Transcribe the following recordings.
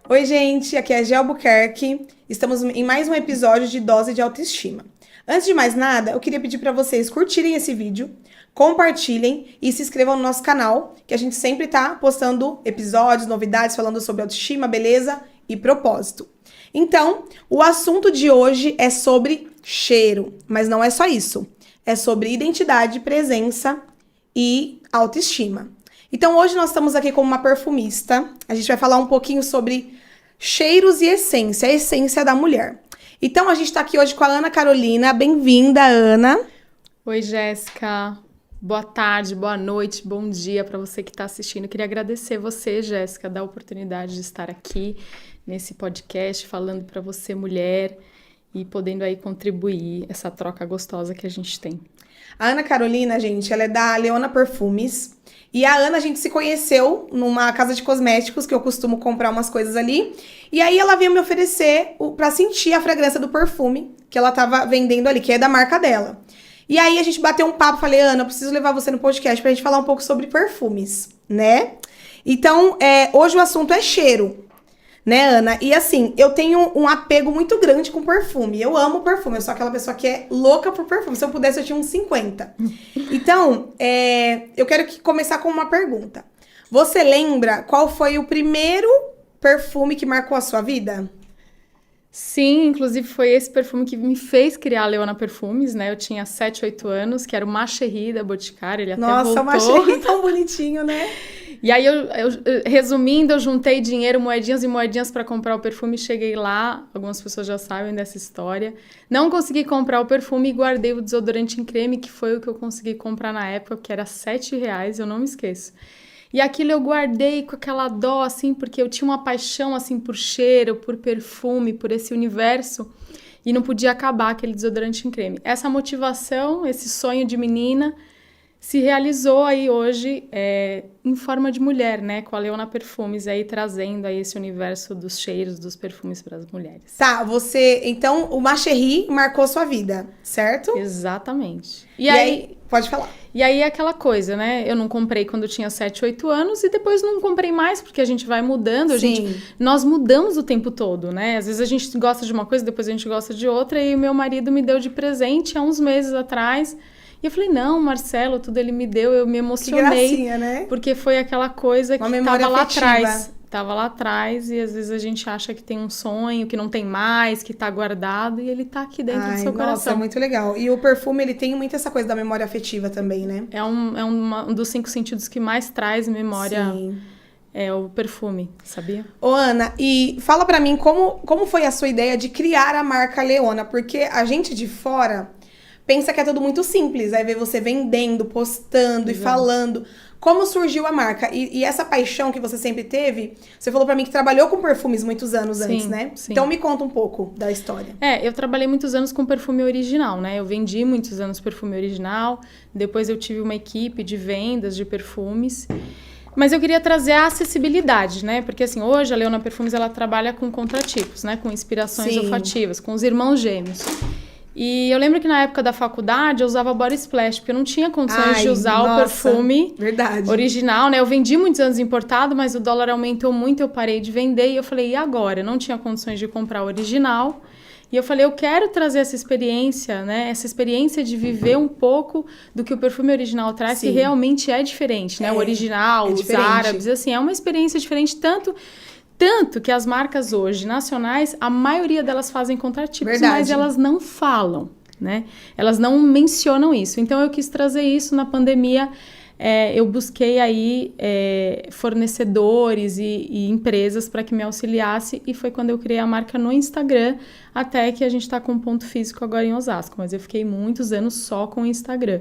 Oi, gente, aqui é a Gé Albuquerque. Estamos em mais um episódio de Dose de Autoestima. Antes de mais nada, eu queria pedir para vocês curtirem esse vídeo, compartilhem e se inscrevam no nosso canal, que a gente sempre tá postando episódios, novidades, falando sobre autoestima, beleza e propósito. Então, o assunto de hoje é sobre cheiro, mas não é só isso. É sobre identidade, presença e autoestima. Então, hoje nós estamos aqui com uma perfumista. A gente vai falar um pouquinho sobre cheiros e essência, a essência da mulher. Então, a gente está aqui hoje com a Ana Carolina. Bem-vinda, Ana. Oi, Jéssica. Boa tarde, boa noite, bom dia para você que está assistindo. Eu queria agradecer você, Jéssica, da oportunidade de estar aqui nesse podcast, falando para você, mulher, e podendo aí contribuir essa troca gostosa que a gente tem. A Ana Carolina, gente, ela é da Leona Perfumes. E a Ana, a gente se conheceu numa casa de cosméticos, que eu costumo comprar umas coisas ali. E aí ela veio me oferecer pra sentir a fragrância do perfume que ela tava vendendo ali, que é da marca dela. E aí a gente bateu um papo, falei, Ana, eu preciso levar você no podcast pra gente falar um pouco sobre perfumes, né? Então, hoje o assunto é cheiro. Né, Ana? E assim, eu tenho um apego muito grande com perfume. Eu amo perfume, eu sou aquela pessoa que é louca por perfume. Se eu pudesse, eu tinha uns 50. Então, eu quero começar com uma pergunta. Você lembra qual foi o primeiro perfume que marcou a sua vida? Sim, inclusive foi esse perfume que me fez criar a Leona Perfumes, né? Eu tinha 7, 8 anos, que era o Macherry da Boticário, ele até voltou. Nossa, o Macherry tão bonitinho, né? E aí, resumindo, eu juntei dinheiro, moedinhas e moedinhas para comprar o perfume. Cheguei lá, algumas pessoas já sabem dessa história. Não consegui comprar o perfume e guardei o desodorante em creme, que foi o que eu consegui comprar na época, que era R$7, eu não me esqueço. E aquilo eu guardei com aquela dó, assim, porque eu tinha uma paixão, assim, por cheiro, por perfume, por esse universo. E não podia acabar aquele desodorante em creme. Essa motivação, esse sonho de menina, se realizou aí hoje em forma de mulher, né? Com a Leona Perfumes aí trazendo aí esse universo dos cheiros, dos perfumes para as mulheres. Tá, então, o Macherry marcou sua vida, certo? Exatamente. E aí, pode falar. E aí é aquela coisa, né? Eu não comprei quando eu tinha 7, 8 anos e depois não comprei mais, porque a gente vai mudando. Nós mudamos o tempo todo, né? Às vezes a gente gosta de uma coisa, depois a gente gosta de outra. E o meu marido me deu de presente há uns meses atrás. E eu falei, não, Marcelo, tudo ele me deu, eu me emocionei. Que gracinha, né? Porque foi aquela coisa que memória tava afetiva. lá atrás. Tava lá atrás e às vezes a gente acha que tem um sonho, que não tem mais, que tá guardado e ele tá aqui dentro do seu coração. Nossa, é muito legal. E o perfume, ele tem muito essa coisa da memória afetiva também, né? É um dos 5 sentidos que mais traz memória. Sim. É o perfume, sabia? Ô, Ana, e fala pra mim como foi a sua ideia de criar a marca Leona? Porque a gente de fora pensa que é tudo muito simples. Aí vê você vendendo, postando e falando. Como surgiu a marca? E essa paixão que você sempre teve, você falou pra mim que trabalhou com perfumes muitos anos antes, né? Sim. Então me conta um pouco da história. Eu trabalhei muitos anos com perfume original, né? Eu vendi muitos anos perfume original, depois eu tive uma equipe de vendas de perfumes. Mas eu queria trazer a acessibilidade, né? Porque assim, hoje a Leona Perfumes, ela trabalha com contratipos, né? Com inspirações olfativas, com os irmãos gêmeos. E eu lembro que na época da faculdade eu usava body splash, porque eu não tinha condições de usar o perfume original, né? Eu vendi muitos anos importado, mas o dólar aumentou muito, eu parei de vender e eu falei, e agora? Eu não tinha condições de comprar o original. E eu falei, eu quero trazer essa experiência, né? Essa experiência de viver um pouco do que o perfume original traz, que realmente é diferente, né? O original, os árabes, assim, é uma experiência diferente, tanto que as marcas hoje nacionais, a maioria delas fazem contratipos, mas elas não falam, né? Elas não mencionam isso. Então, eu quis trazer isso na pandemia. Eu busquei aí fornecedores e empresas para que me auxiliasse. E foi quando eu criei a marca no Instagram, até que a gente está com um ponto físico agora em Osasco. Mas eu fiquei muitos anos só com o Instagram.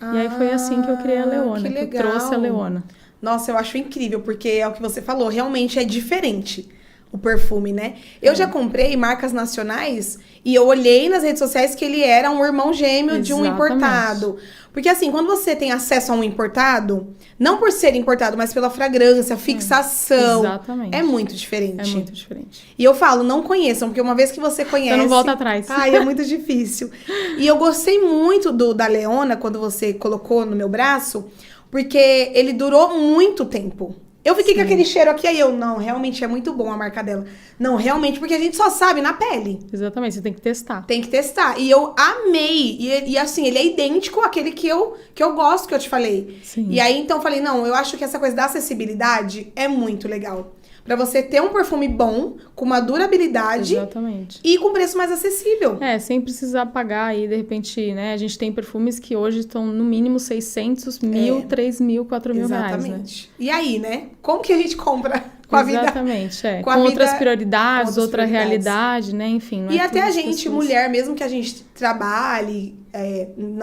E aí foi assim que eu criei a Leona, que eu trouxe a Leona. Nossa, eu acho incrível, porque é o que você falou, realmente é diferente o perfume, né? Eu já comprei marcas nacionais e eu olhei nas redes sociais que ele era um irmão gêmeo de um importado. Porque assim, quando você tem acesso a um importado, não por ser importado, mas pela fragrância, fixação, é muito diferente. É muito diferente. E eu falo, não conheçam, porque uma vez que você conhece... Você não volta atrás. Ai, é muito difícil. E eu gostei muito da Leona, quando você colocou no meu braço, porque ele durou muito tempo. Eu fiquei com aquele cheiro aqui, aí eu, não, realmente é muito bom a marca dela. Não, realmente, porque a gente só sabe na pele. Exatamente, você tem que testar. Tem que testar. E eu amei. E assim, ele é idêntico àquele que eu gosto, que eu te falei. Sim. E aí, então, eu falei, não, eu acho que essa coisa da acessibilidade é muito legal. Pra você ter um perfume bom, com uma durabilidade. Exatamente. E com preço mais acessível. Sem precisar pagar aí, de repente, né? A gente tem perfumes que hoje estão no mínimo 600, 1.000, 3.000, 4.000 reais, né? Exatamente. E aí, né? Como que a gente compra com a vida? Exatamente, com a outras vida- prioridades, com outras outra prioridades. realidade, né? Enfim, não E é até a todas as gente, pessoas. mulher, mesmo que a gente trabalhe,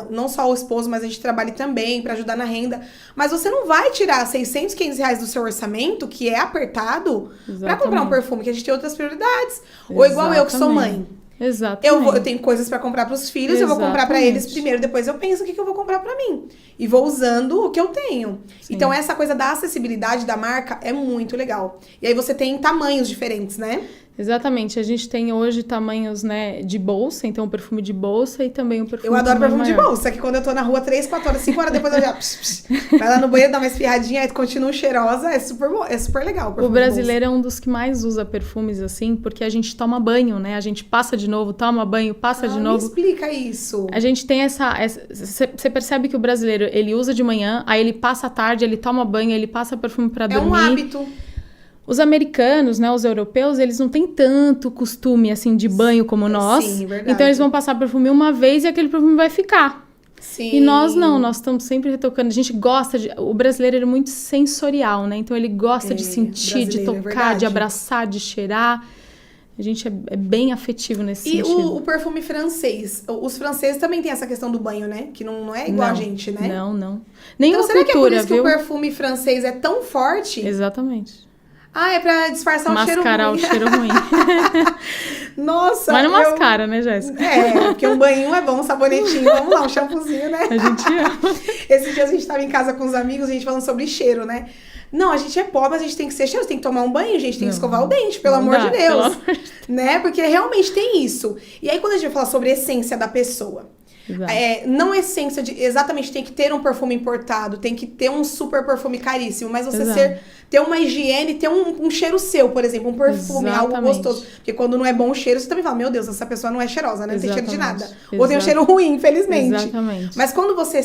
não só o esposo, mas a gente trabalhe também pra ajudar na renda. Mas você não vai tirar 600, 500 reais do seu orçamento, que é apertado, pra comprar um Exatamente. perfume, que a gente tem outras prioridades. Ou igual eu, que sou mãe. Exatamente. Eu tenho coisas pra comprar pros filhos, eu vou comprar pra eles Exatamente. primeiro, depois eu penso o que eu vou comprar pra mim. E vou usando o que eu tenho. Sim. Então, essa coisa da acessibilidade da marca é muito legal. E aí você tem tamanhos diferentes, né? Exatamente. A gente tem hoje tamanhos, né, de bolsa, então o perfume de bolsa e também o perfume Eu adoro tamanho perfume de maior. bolsa, que quando eu tô na rua 3, 4 horas, 5 horas depois eu já... vai lá no banheiro, dá uma espirradinha, aí continuo cheirosa, é super bom, é super legal. O perfume de brasileiro é um dos que mais usa perfumes assim, porque a gente toma banho, né? A gente passa de novo, toma banho, passa bolsa. de Me novo. explica isso. A gente tem você percebe que o brasileiro, ele usa de manhã, aí ele passa à tarde, ele toma banho, ele passa perfume pra É dormir. um hábito. Os americanos, né, os europeus, eles não têm tanto costume, assim, de banho como nós. Sim, verdade. Então, eles vão passar perfume uma vez e aquele perfume vai ficar. Sim. E nós não, nós estamos sempre retocando. A gente gosta de... O brasileiro ele é muito sensorial, né? Então, ele gosta de sentir, de brasileiro, é tocar, verdade. de abraçar, de cheirar. A gente é bem afetivo nesse E sentido. o perfume francês. Os franceses também têm essa questão do banho, né? Que não é igual a gente, né? Não. Nenhuma Então, será que é por cultura, isso que viu? o perfume francês é tão forte? Exatamente. Ah, é pra disfarçar o cheiro ruim. Mascarar o cheiro ruim. Nossa, Mas não mascara, né, Jéssica? porque um banho é bom, um sabonetinho, vamos lá, um shampoozinho, né? A gente ama. Esses dias a gente tava em casa com os amigos, a gente falando sobre cheiro, né? Não, a gente é pobre, mas a gente tem que ser cheiroso, tem que tomar um banho, gente, tem que escovar o dente, pelo não amor dá, de pelo Deus. amor de Né? Porque realmente tem isso. E aí, quando a gente vai falar sobre a essência da pessoa, Exato. não essência de exatamente tem que ter um perfume importado, tem que ter um super perfume caríssimo, mas você Exato. ter uma higiene, ter um cheiro seu, por exemplo, um perfume, algo Exatamente. gostoso. Porque quando não é bom o cheiro, você também fala, meu Deus, essa pessoa não é cheirosa, né? Não tem cheiro de Exatamente. nada. Ou tem um Exato. cheiro ruim, infelizmente. Exatamente. Mas quando você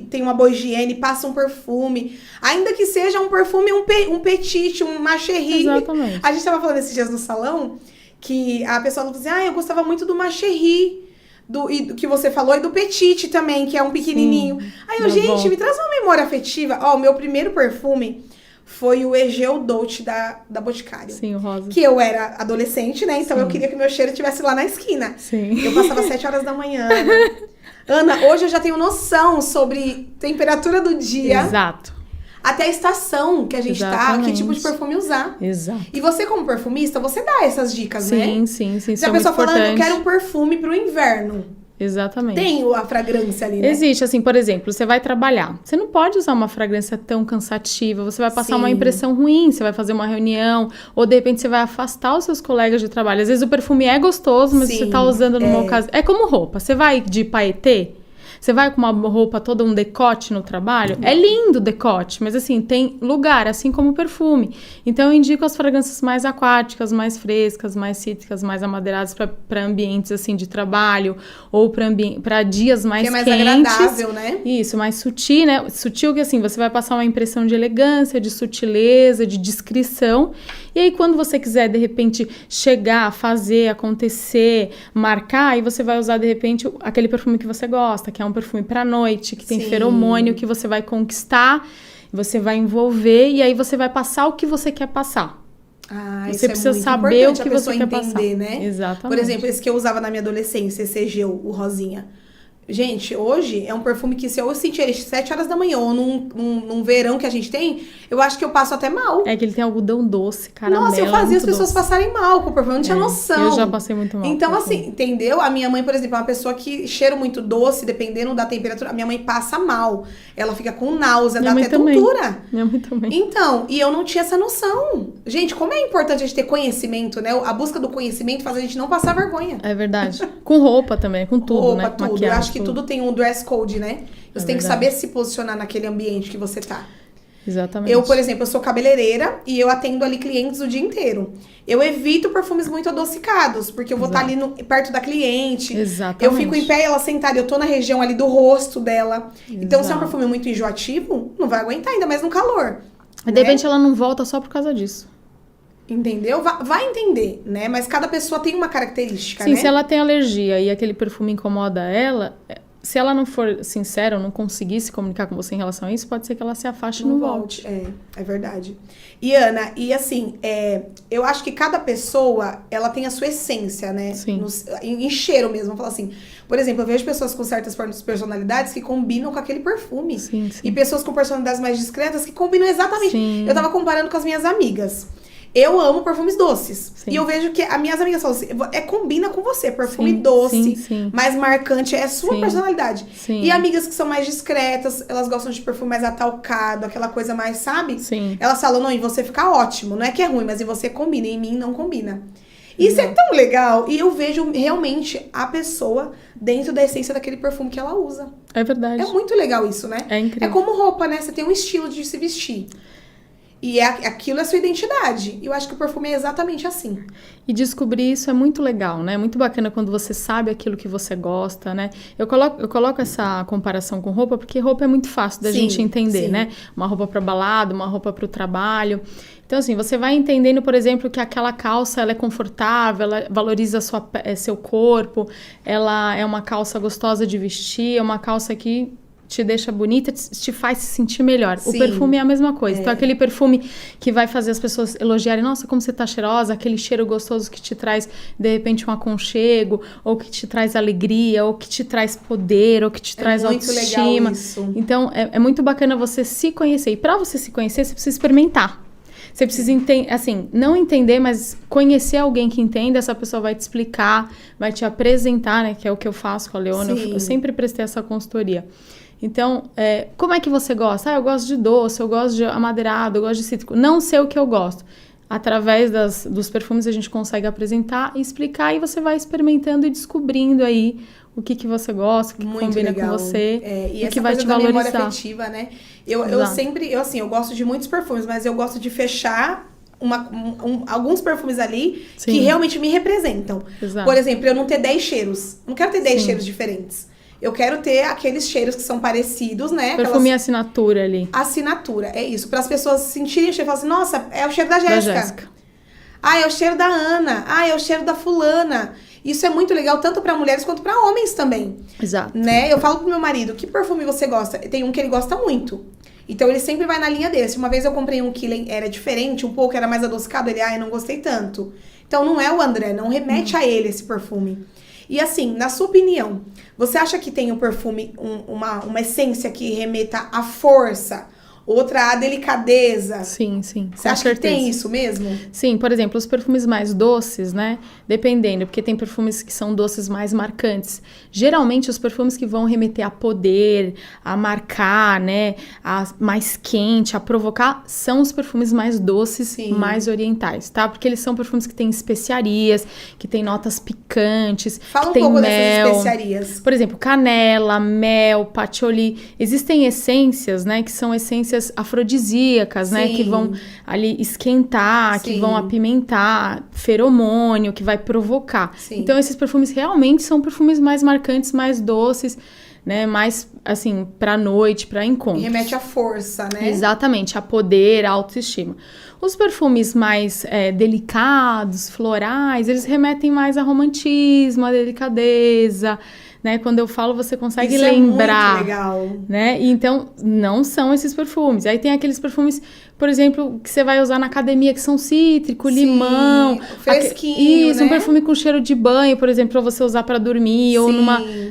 tem uma boa higiene, passa um perfume, ainda que seja um perfume, um petite, um macherry. Exatamente. A gente tava falando esses dias no salão que a pessoa falou assim, eu gostava muito do macherry. Do que você falou, e do Petite também, que é um pequenininho. Aí eu, da gente, avó. me traz uma memória afetiva. Ó, o meu primeiro perfume foi o Egeu Dolce da Boticário. Sim, o rosa. Que eu era adolescente, né? Então Sim. eu queria que o meu cheiro estivesse lá na esquina. Sim. Eu passava 7 horas da manhã. Ana, hoje eu já tenho noção sobre temperatura do dia, Exato. até a estação que a gente tá, que Exatamente. tipo de perfume usar. Exato. E você, como perfumista, você dá essas dicas, né? Sim. Se Isso a é muito pessoa falando, eu importante. quero um perfume pro inverno. Exatamente. Tem a fragrância ali, né? Existe, assim, por exemplo, você vai trabalhar. Você não pode usar uma fragrância tão cansativa, você vai passar Sim. uma impressão ruim, você vai fazer uma reunião, ou de repente você vai afastar os seus colegas de trabalho. Às vezes o perfume é gostoso, mas Sim, você tá usando numa ocasião. É como roupa. Você vai de paetê, você vai com uma roupa toda, um decote no trabalho. É lindo o decote, mas assim, tem lugar, assim como o perfume. Então eu indico as fragrâncias mais aquáticas, mais frescas, mais cítricas, mais amadeiradas para ambientes assim de trabalho, ou para dias mais Que é mais quentes. agradável, né? Isso, mais sutil, né? Sutil que assim, você vai passar uma impressão de elegância, de sutileza, de discrição. E aí, quando você quiser, de repente, chegar, fazer, acontecer, marcar, aí você vai usar, de repente, aquele perfume que você gosta, que é um perfume pra noite, que tem Sim. feromônio, que você vai conquistar, você vai envolver, e aí você vai passar o que você quer passar. Ah, Você isso precisa é muito saber importante o que a pessoa você quer entender, passar. né? Exatamente. Por exemplo, esse que eu usava na minha adolescência, esse Egeu, o rosinha. Gente, hoje é um perfume que se eu sentir ele às 7 horas da manhã ou num verão que a gente tem, eu acho que eu passo até mal. É que ele tem algodão doce, caramelo. Nossa, eu fazia as muito pessoas doce. passarem mal com o perfume, eu não tinha noção. Eu já passei muito mal. Então, com assim, perfume. entendeu? A minha mãe, por exemplo, é uma pessoa que cheiro muito doce, dependendo da temperatura, a minha mãe passa mal. Ela fica com náusea, Minha dá mãe até também. tontura. Minha mãe também. Então, e eu não tinha essa noção. Gente, como é importante a gente ter conhecimento, né? A busca do conhecimento faz a gente não passar vergonha. É verdade. Com roupa também, com tudo, Roupa, né? tudo. Maquiagem, Eu acho que tudo tem um dress code, né? Você tem que verdade. saber se posicionar naquele ambiente que você tá. Exatamente. Eu, por exemplo, eu sou cabeleireira e eu atendo ali clientes o dia inteiro. Eu evito perfumes muito adocicados, porque eu vou estar ali perto da cliente. Exatamente. Eu fico em pé e ela sentada, eu tô na região ali do rosto dela. Exato. Então, se é um perfume muito enjoativo, não vai aguentar, ainda mais no calor. De repente ela não volta só por causa disso. Entendeu? Vai entender, né? Mas cada pessoa tem uma característica, Sim, né? se ela tem alergia e aquele perfume incomoda ela, se ela não for sincera ou não conseguir se comunicar com você em relação a isso, pode ser que ela se afaste e não volte. É verdade. E Ana, e assim, eu acho que cada pessoa, ela tem a sua essência, né? Sim. Em cheiro mesmo, vamos falar assim. Por exemplo, eu vejo pessoas com certas personalidades que combinam com aquele perfume. Sim, sim. E pessoas com personalidades mais discretas que combinam exatamente. Sim. Eu tava comparando com as minhas amigas. Eu amo perfumes doces. Sim. E eu vejo que as minhas amigas falam assim, combina com você, perfume Sim, doce, sim, sim. mais marcante, é a sua Sim. personalidade. Sim. E amigas que são mais discretas, elas gostam de perfume mais atalcado, aquela coisa mais, sabe? Sim. Elas falam, não, em você fica ótimo, não é que é ruim, mas em você combina, em mim não combina. Isso é tão legal, e eu vejo realmente a pessoa dentro da essência daquele perfume que ela usa. É verdade. É muito legal isso, né? É incrível. É como roupa, né? Você tem um estilo de se vestir. E aquilo é a sua identidade. E eu acho que o perfume é exatamente assim. E descobrir isso é muito legal, né? Muito bacana quando você sabe aquilo que você gosta, né? Eu coloco essa comparação com roupa, porque roupa é muito fácil da gente entender, sim. né? Uma roupa para balada, uma roupa para o trabalho. Então, assim, você vai entendendo, por exemplo, que aquela calça, ela é confortável, ela valoriza seu corpo, ela é uma calça gostosa de vestir, é uma calça que te deixa bonita, te faz se sentir melhor. Sim. O perfume é a mesma coisa. Então, aquele perfume que vai fazer as pessoas elogiarem, nossa, como você tá cheirosa, aquele cheiro gostoso que te traz, de repente, um aconchego, ou que te traz alegria, ou que te traz poder, ou que te traz autoestima. Legal isso. Então, é muito bacana você se conhecer. E para você se conhecer, você precisa experimentar. Você precisa assim, não entender, mas conhecer alguém que entenda, essa pessoa vai te explicar, vai te apresentar, né? Que é o que eu faço com a Leona. Eu sempre prestei essa consultoria. Então, como é que você gosta? Eu gosto de doce, eu gosto de amadeirado, eu gosto de cítrico. Não sei o que eu gosto. Através dos perfumes a gente consegue apresentar e explicar, e você vai experimentando e descobrindo aí o que você gosta, o que combina com você, e o que vai te valorizar. Memória afetiva, né? Eu gosto de muitos perfumes, mas eu gosto de fechar alguns perfumes ali que realmente me representam. Exato. Por exemplo, eu não ter 10 cheiros. Eu não quero ter 10 cheiros diferentes. Eu quero ter aqueles cheiros que são parecidos, né? Perfume e assinatura ali. Assinatura, é isso. Para as pessoas sentirem o cheiro e falarem assim, nossa, é o cheiro da Jéssica. Ah, é o cheiro da Ana. Ah, é o cheiro da fulana. Isso é muito legal, tanto para mulheres quanto para homens também. Exato. Né? Eu falo pro meu marido, que perfume você gosta? Tem um que ele gosta muito. Então, ele sempre vai na linha desse. Uma vez eu comprei um que era diferente, um pouco, era mais adocicado. Ele, eu não gostei tanto. Então, não é o André, não remete a ele esse perfume. E assim, na sua opinião, você acha que tem um perfume, uma essência que remeta à força, outra à delicadeza? Sim, sim. Você acha que tem isso mesmo? Sim, por exemplo, os perfumes mais doces, né? Dependendo, porque tem perfumes que são doces mais marcantes. Geralmente, os perfumes que vão remeter a poder, a marcar, né? A mais quente, a provocar, são os perfumes mais doces, mais orientais, tá? Porque eles são perfumes que têm especiarias, que têm notas picantes, Fala que tem um pouco mel, dessas especiarias. Por exemplo, canela, mel, patchouli. Existem essências, né? Que são essências afrodisíacas, né? Que vão ali esquentar, que vão apimentar, feromônio, que vai provocar. Então, esses perfumes realmente são perfumes mais marcantes, mais doces, né? Mais, assim, pra noite, pra encontros. E remete à força, né? Exatamente, a poder, a autoestima. Os perfumes mais delicados, florais, eles remetem mais a romantismo, a delicadeza, né? Quando eu falo, você consegue lembrar. É muito legal. Né? E então, não são esses perfumes. Aí tem aqueles perfumes, por exemplo, que você vai usar na academia, que são cítrico, limão. Fresquinho, Isso, né? Um perfume com cheiro de banho, por exemplo, pra você usar pra dormir, ou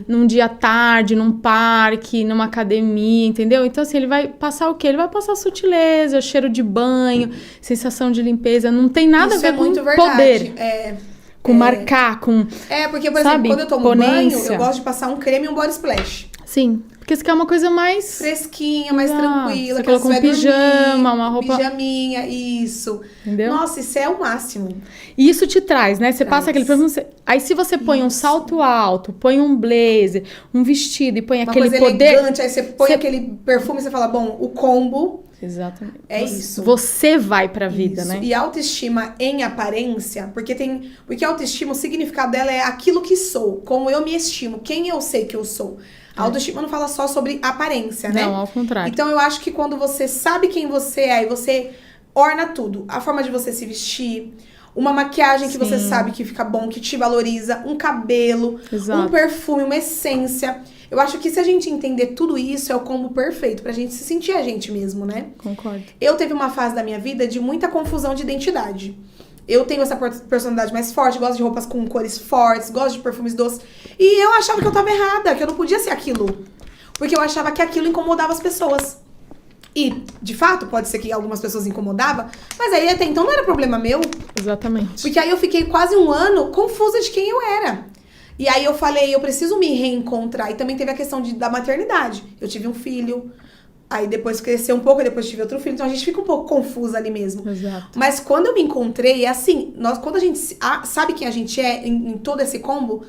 num dia à tarde, num parque, numa academia, entendeu? Então, assim, ele vai passar o quê? Ele vai passar sutileza, cheiro de banho, sensação de limpeza. Não tem nada a ver com poder. Com marcar, com... porque, por exemplo, quando eu tomo banho, eu gosto de passar um creme e um body splash. Sim, porque isso aqui é uma coisa mais... fresquinha, mais tranquila. Você colocou um pijama, uma roupa... Pijaminha, isso. Entendeu? Nossa, isso é o máximo. E isso te traz, né? Você passa aquele perfume... Aí se você põe um salto alto, põe um blazer, um vestido e põe aquele poder... elegante, aí você põe aquele perfume e você fala, bom, o combo... Exatamente. É isso. Você vai pra vida, Isso. né? E autoestima em aparência, porque a autoestima, o significado dela é aquilo que sou, como eu me estimo, quem eu sei que eu sou. A autoestima não fala só sobre aparência, né? Não, ao contrário. Então eu acho que quando você sabe quem você é e você orna tudo, a forma de você se vestir, uma maquiagem que você Sim. sabe que fica bom, que te valoriza, um cabelo, Exato. um perfume, uma essência. Eu acho que se a gente entender tudo isso, é o combo perfeito pra gente se sentir a gente mesmo, né? Concordo. Eu teve uma fase da minha vida de muita confusão de identidade. Eu tenho essa personalidade mais forte, gosto de roupas com cores fortes, gosto de perfumes doces. E eu achava que eu tava errada, que eu não podia ser aquilo. Porque eu achava que aquilo incomodava as pessoas. E, de fato, pode ser que algumas pessoas incomodava, mas aí até então não era problema meu. Exatamente. Porque aí eu fiquei quase um ano confusa de quem eu era. E aí eu falei, eu preciso me reencontrar. E também teve a questão da maternidade. Eu tive um filho, aí depois cresceu um pouco, depois tive outro filho. Então a gente fica um pouco confusa ali mesmo. Exato. Mas quando eu me encontrei, é assim, quando a gente sabe quem a gente é em todo esse combo,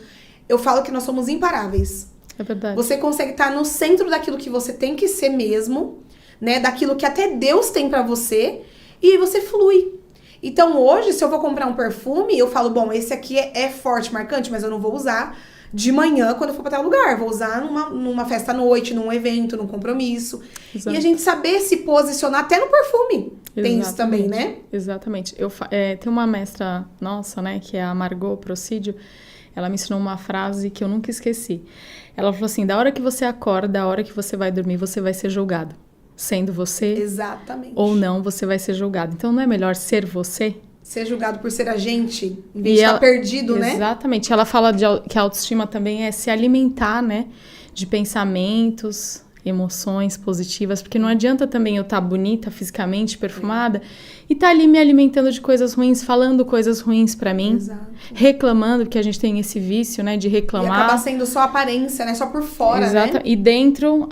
eu falo que nós somos imparáveis. É verdade. Você consegue estar no centro daquilo que você tem que ser mesmo, né? Daquilo que até Deus tem pra você, e aí você flui. Então hoje, se eu vou comprar um perfume, eu falo, bom, esse aqui é forte, marcante, mas eu não vou usar de manhã quando eu for pra tal lugar. Vou usar numa festa à noite, num evento, num compromisso. Exato. E a gente saber se posicionar até no perfume. Tem isso Exatamente. também, né? Exatamente. Tem uma mestra nossa, né, que é a Margot Procídio. Ela me ensinou uma frase que eu nunca esqueci. Ela falou assim, da hora que você acorda, da hora que você vai dormir, você vai ser julgado. Sendo você Exatamente. ou não, você vai ser julgado. Então, não é melhor ser você? Ser julgado por ser a gente, em vez de estar perdido, né? Exatamente. Ela fala que a autoestima também é se alimentar, né? De pensamentos, emoções positivas. Porque não adianta também eu estar bonita, fisicamente, perfumada, e estar ali me alimentando de coisas ruins, falando coisas ruins pra mim. Exato. Reclamando, porque a gente tem esse vício, né? De E reclamar. acaba sendo só aparência, né? Só por fora, Exato. né? E dentro,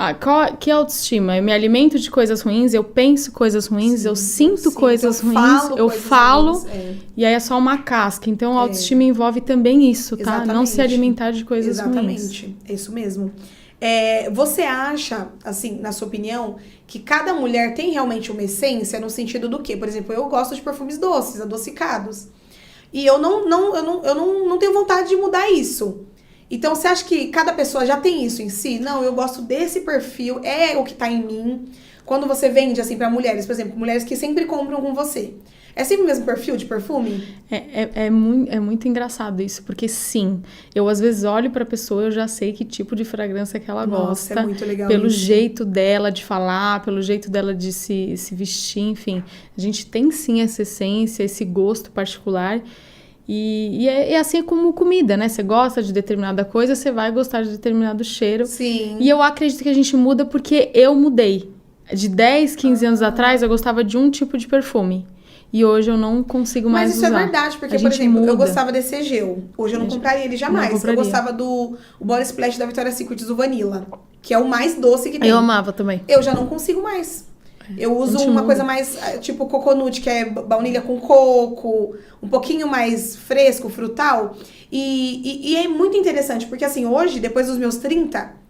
que autoestima? Eu me alimento de coisas ruins, eu penso coisas ruins, eu sinto coisas ruins, eu falo, e aí é só uma casca. Então, a autoestima envolve também isso, tá? Exatamente. Não se alimentar de coisas ruins. Exatamente, é isso mesmo. Você acha, assim, na sua opinião, que cada mulher tem realmente uma essência no sentido do quê? Por exemplo, eu gosto de perfumes doces, adocicados. E eu não tenho vontade de mudar isso. Então, você acha que cada pessoa já tem isso em si? Não, eu gosto desse perfil, é o que tá em mim. Quando você vende, assim, pra mulheres, por exemplo, mulheres que sempre compram com você. É sempre o mesmo perfil de perfume? É muito engraçado isso, porque sim, eu às vezes olho pra pessoa e eu já sei que tipo de fragrância que ela Nossa, gosta. é muito legal pelo isso. jeito dela de falar, pelo jeito dela de se vestir, enfim. A gente tem sim essa essência, esse gosto particular. E é assim como comida, né? Você gosta de determinada coisa, você vai gostar de determinado cheiro. Sim. E eu acredito que a gente muda porque eu mudei. De 10, 15 anos atrás, eu gostava de um tipo de perfume. E hoje eu não consigo mais usar. Mas isso é verdade, porque, A por gente exemplo, eu muda. gostava desse Egeu. Hoje eu não compraria ele jamais. Não Eu compraria. gostava do Body Splash da Victoria's Secret, o Vanilla, que é o mais doce que tem. Eu amava também. Eu já não consigo mais. Eu uso A gente uma muda. coisa mais, tipo, coconut, que é baunilha com coco, um pouquinho mais fresco, frutal. E é muito interessante, porque assim, hoje, depois dos meus 30,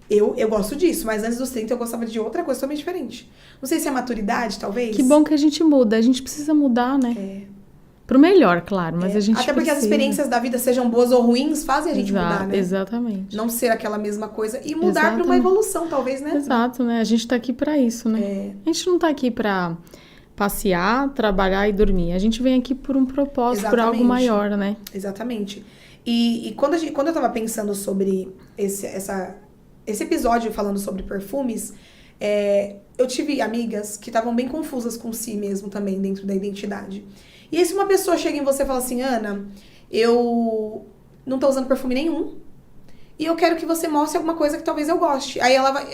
eu gosto disso, mas antes dos 30 eu gostava de outra coisa totalmente diferente. Não sei se é maturidade, talvez. Que bom que a gente muda. A gente precisa mudar, né? Pro melhor, claro, mas a gente Até porque precisa. as experiências da vida, sejam boas ou ruins, fazem a gente mudar, né? Exatamente. Não ser aquela mesma coisa e mudar para uma Exatamente. evolução, talvez, né? Exato, né? A gente tá aqui pra isso, né? A gente não tá aqui pra passear, trabalhar e dormir. A gente vem aqui por um propósito, por algo Exatamente. maior, né? Exatamente. E quando eu tava pensando sobre esse episódio falando sobre perfumes, eu tive amigas que estavam bem confusas com si mesmo também, dentro da identidade. E aí se uma pessoa chega em você e fala assim, Ana, eu não tô usando perfume nenhum, e eu quero que você mostre alguma coisa que talvez eu goste. Aí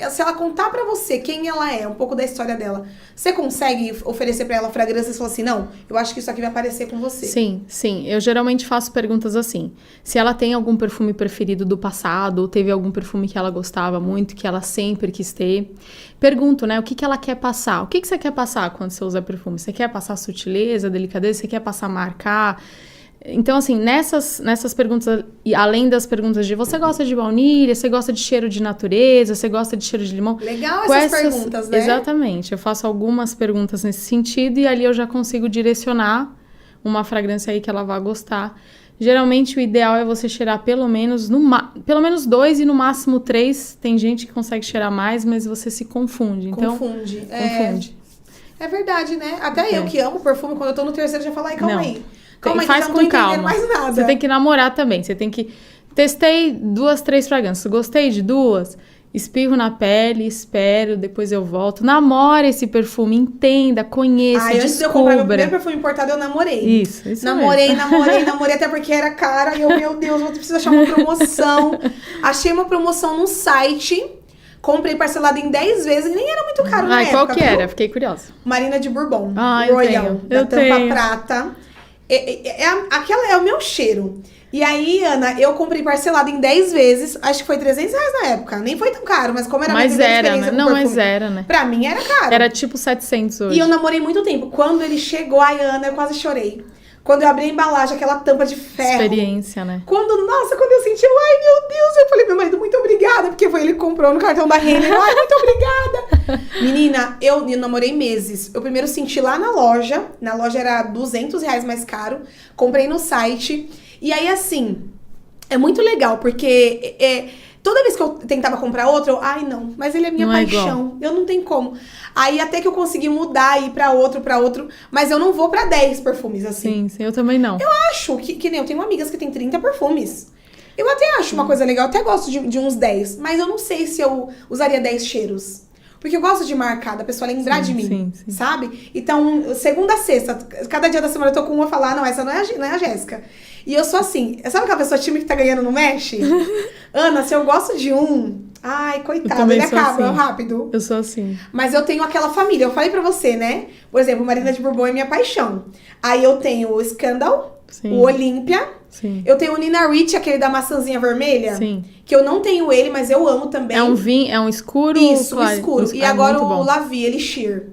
se ela contar pra você quem ela é, um pouco da história dela, você consegue oferecer pra ela fragrâncias e falar assim, não, eu acho que isso aqui vai aparecer com você. Sim, sim. Eu geralmente faço perguntas assim. Se ela tem algum perfume preferido do passado, ou teve algum perfume que ela gostava muito, que ela sempre quis ter. Pergunto, né, o que ela quer passar? O que você quer passar quando você usa perfume? Você quer passar sutileza, delicadeza? Você quer passar marcar? Então, assim, nessas perguntas, e além das perguntas de você gosta de baunilha, você gosta de cheiro de natureza, você gosta de cheiro de limão? Legal essas perguntas, né? Exatamente. Eu faço algumas perguntas nesse sentido e ali eu já consigo direcionar uma fragrância aí que ela vai gostar. Geralmente o ideal é você cheirar pelo menos 2 e no máximo 3. Tem gente que consegue cheirar mais, mas você se confunde. Então, confunde. É verdade, né? Até eu que amo perfume, quando eu tô no terceiro, já falo, ai, calma aí. Calma aí, faz que eu com não tô entendendo calma. mais nada. Você tem que namorar também. Você tem que... Testei 2, 3 fragrâncias. Gostei de 2? Espirro na pele, espero, depois eu volto. Namora esse perfume, entenda, conheça, descubra. Antes de eu comprar meu primeiro perfume importado, eu namorei. Isso namorei, mesmo. namorei, até porque era cara. E eu, meu Deus, eu preciso achar uma promoção. Achei uma promoção no site. Comprei parcelado em 10 vezes. E nem era muito caro na época. Qual que era? Fiquei curiosa. Marina de Bourbon. Eu Royal. tenho. Da tampa prata. Aquela é o meu cheiro. E aí, Ana, eu comprei parcelado em 10 vezes. Acho que foi R$300 na época. Nem foi tão caro, mas como era minha primeira experiência com perfume, mas era, né? Pra mim era caro. Era tipo 700 hoje. E eu namorei muito tempo. Quando ele chegou, ai, Ana, eu quase chorei. Quando eu abri a embalagem, aquela tampa de ferro. Experiência, né? Quando eu senti, ai, meu Deus. Eu falei, meu marido, muito obrigada. Porque foi ele que comprou no cartão da Renner. Ai, muito obrigada. Menina, eu namorei meses. Eu primeiro senti lá na loja. Na loja era R$200 mais caro. Comprei no site. E aí, assim, é muito legal, porque toda vez que eu tentava comprar outro, ai, não, mas ele é minha paixão. Eu não tenho como. Aí até que eu consegui mudar e ir pra outro, mas eu não vou pra 10 perfumes, assim. Sim, eu também não. Eu acho que nem eu tenho amigas que tem 30 perfumes. Eu até acho uma coisa legal, eu até gosto de uns 10, mas eu não sei se eu usaria 10 cheiros. Porque eu gosto de marcar, da pessoa lembrar de mim, sabe? Então, segunda a sexta, cada dia da semana eu tô com uma e falar, não, essa não é a Jéssica. E eu sou assim, sabe aquela pessoa tímida que tá ganhando no mexe? Ana, se eu gosto de um, ai, coitado, ele acaba assim. Rápido. Eu sou assim. Mas eu tenho aquela família, eu falei pra você, né? Por exemplo, Marina de Bourbon é minha paixão. Aí eu tenho o Scandal, o Olímpia. Sim. Eu tenho o Nina Ricci, aquele da maçãzinha vermelha. Sim. Que eu não tenho ele, mas eu amo também. É um vinho, é um escuro? Isso, claro, escuro. E agora o La Vie, Elixir.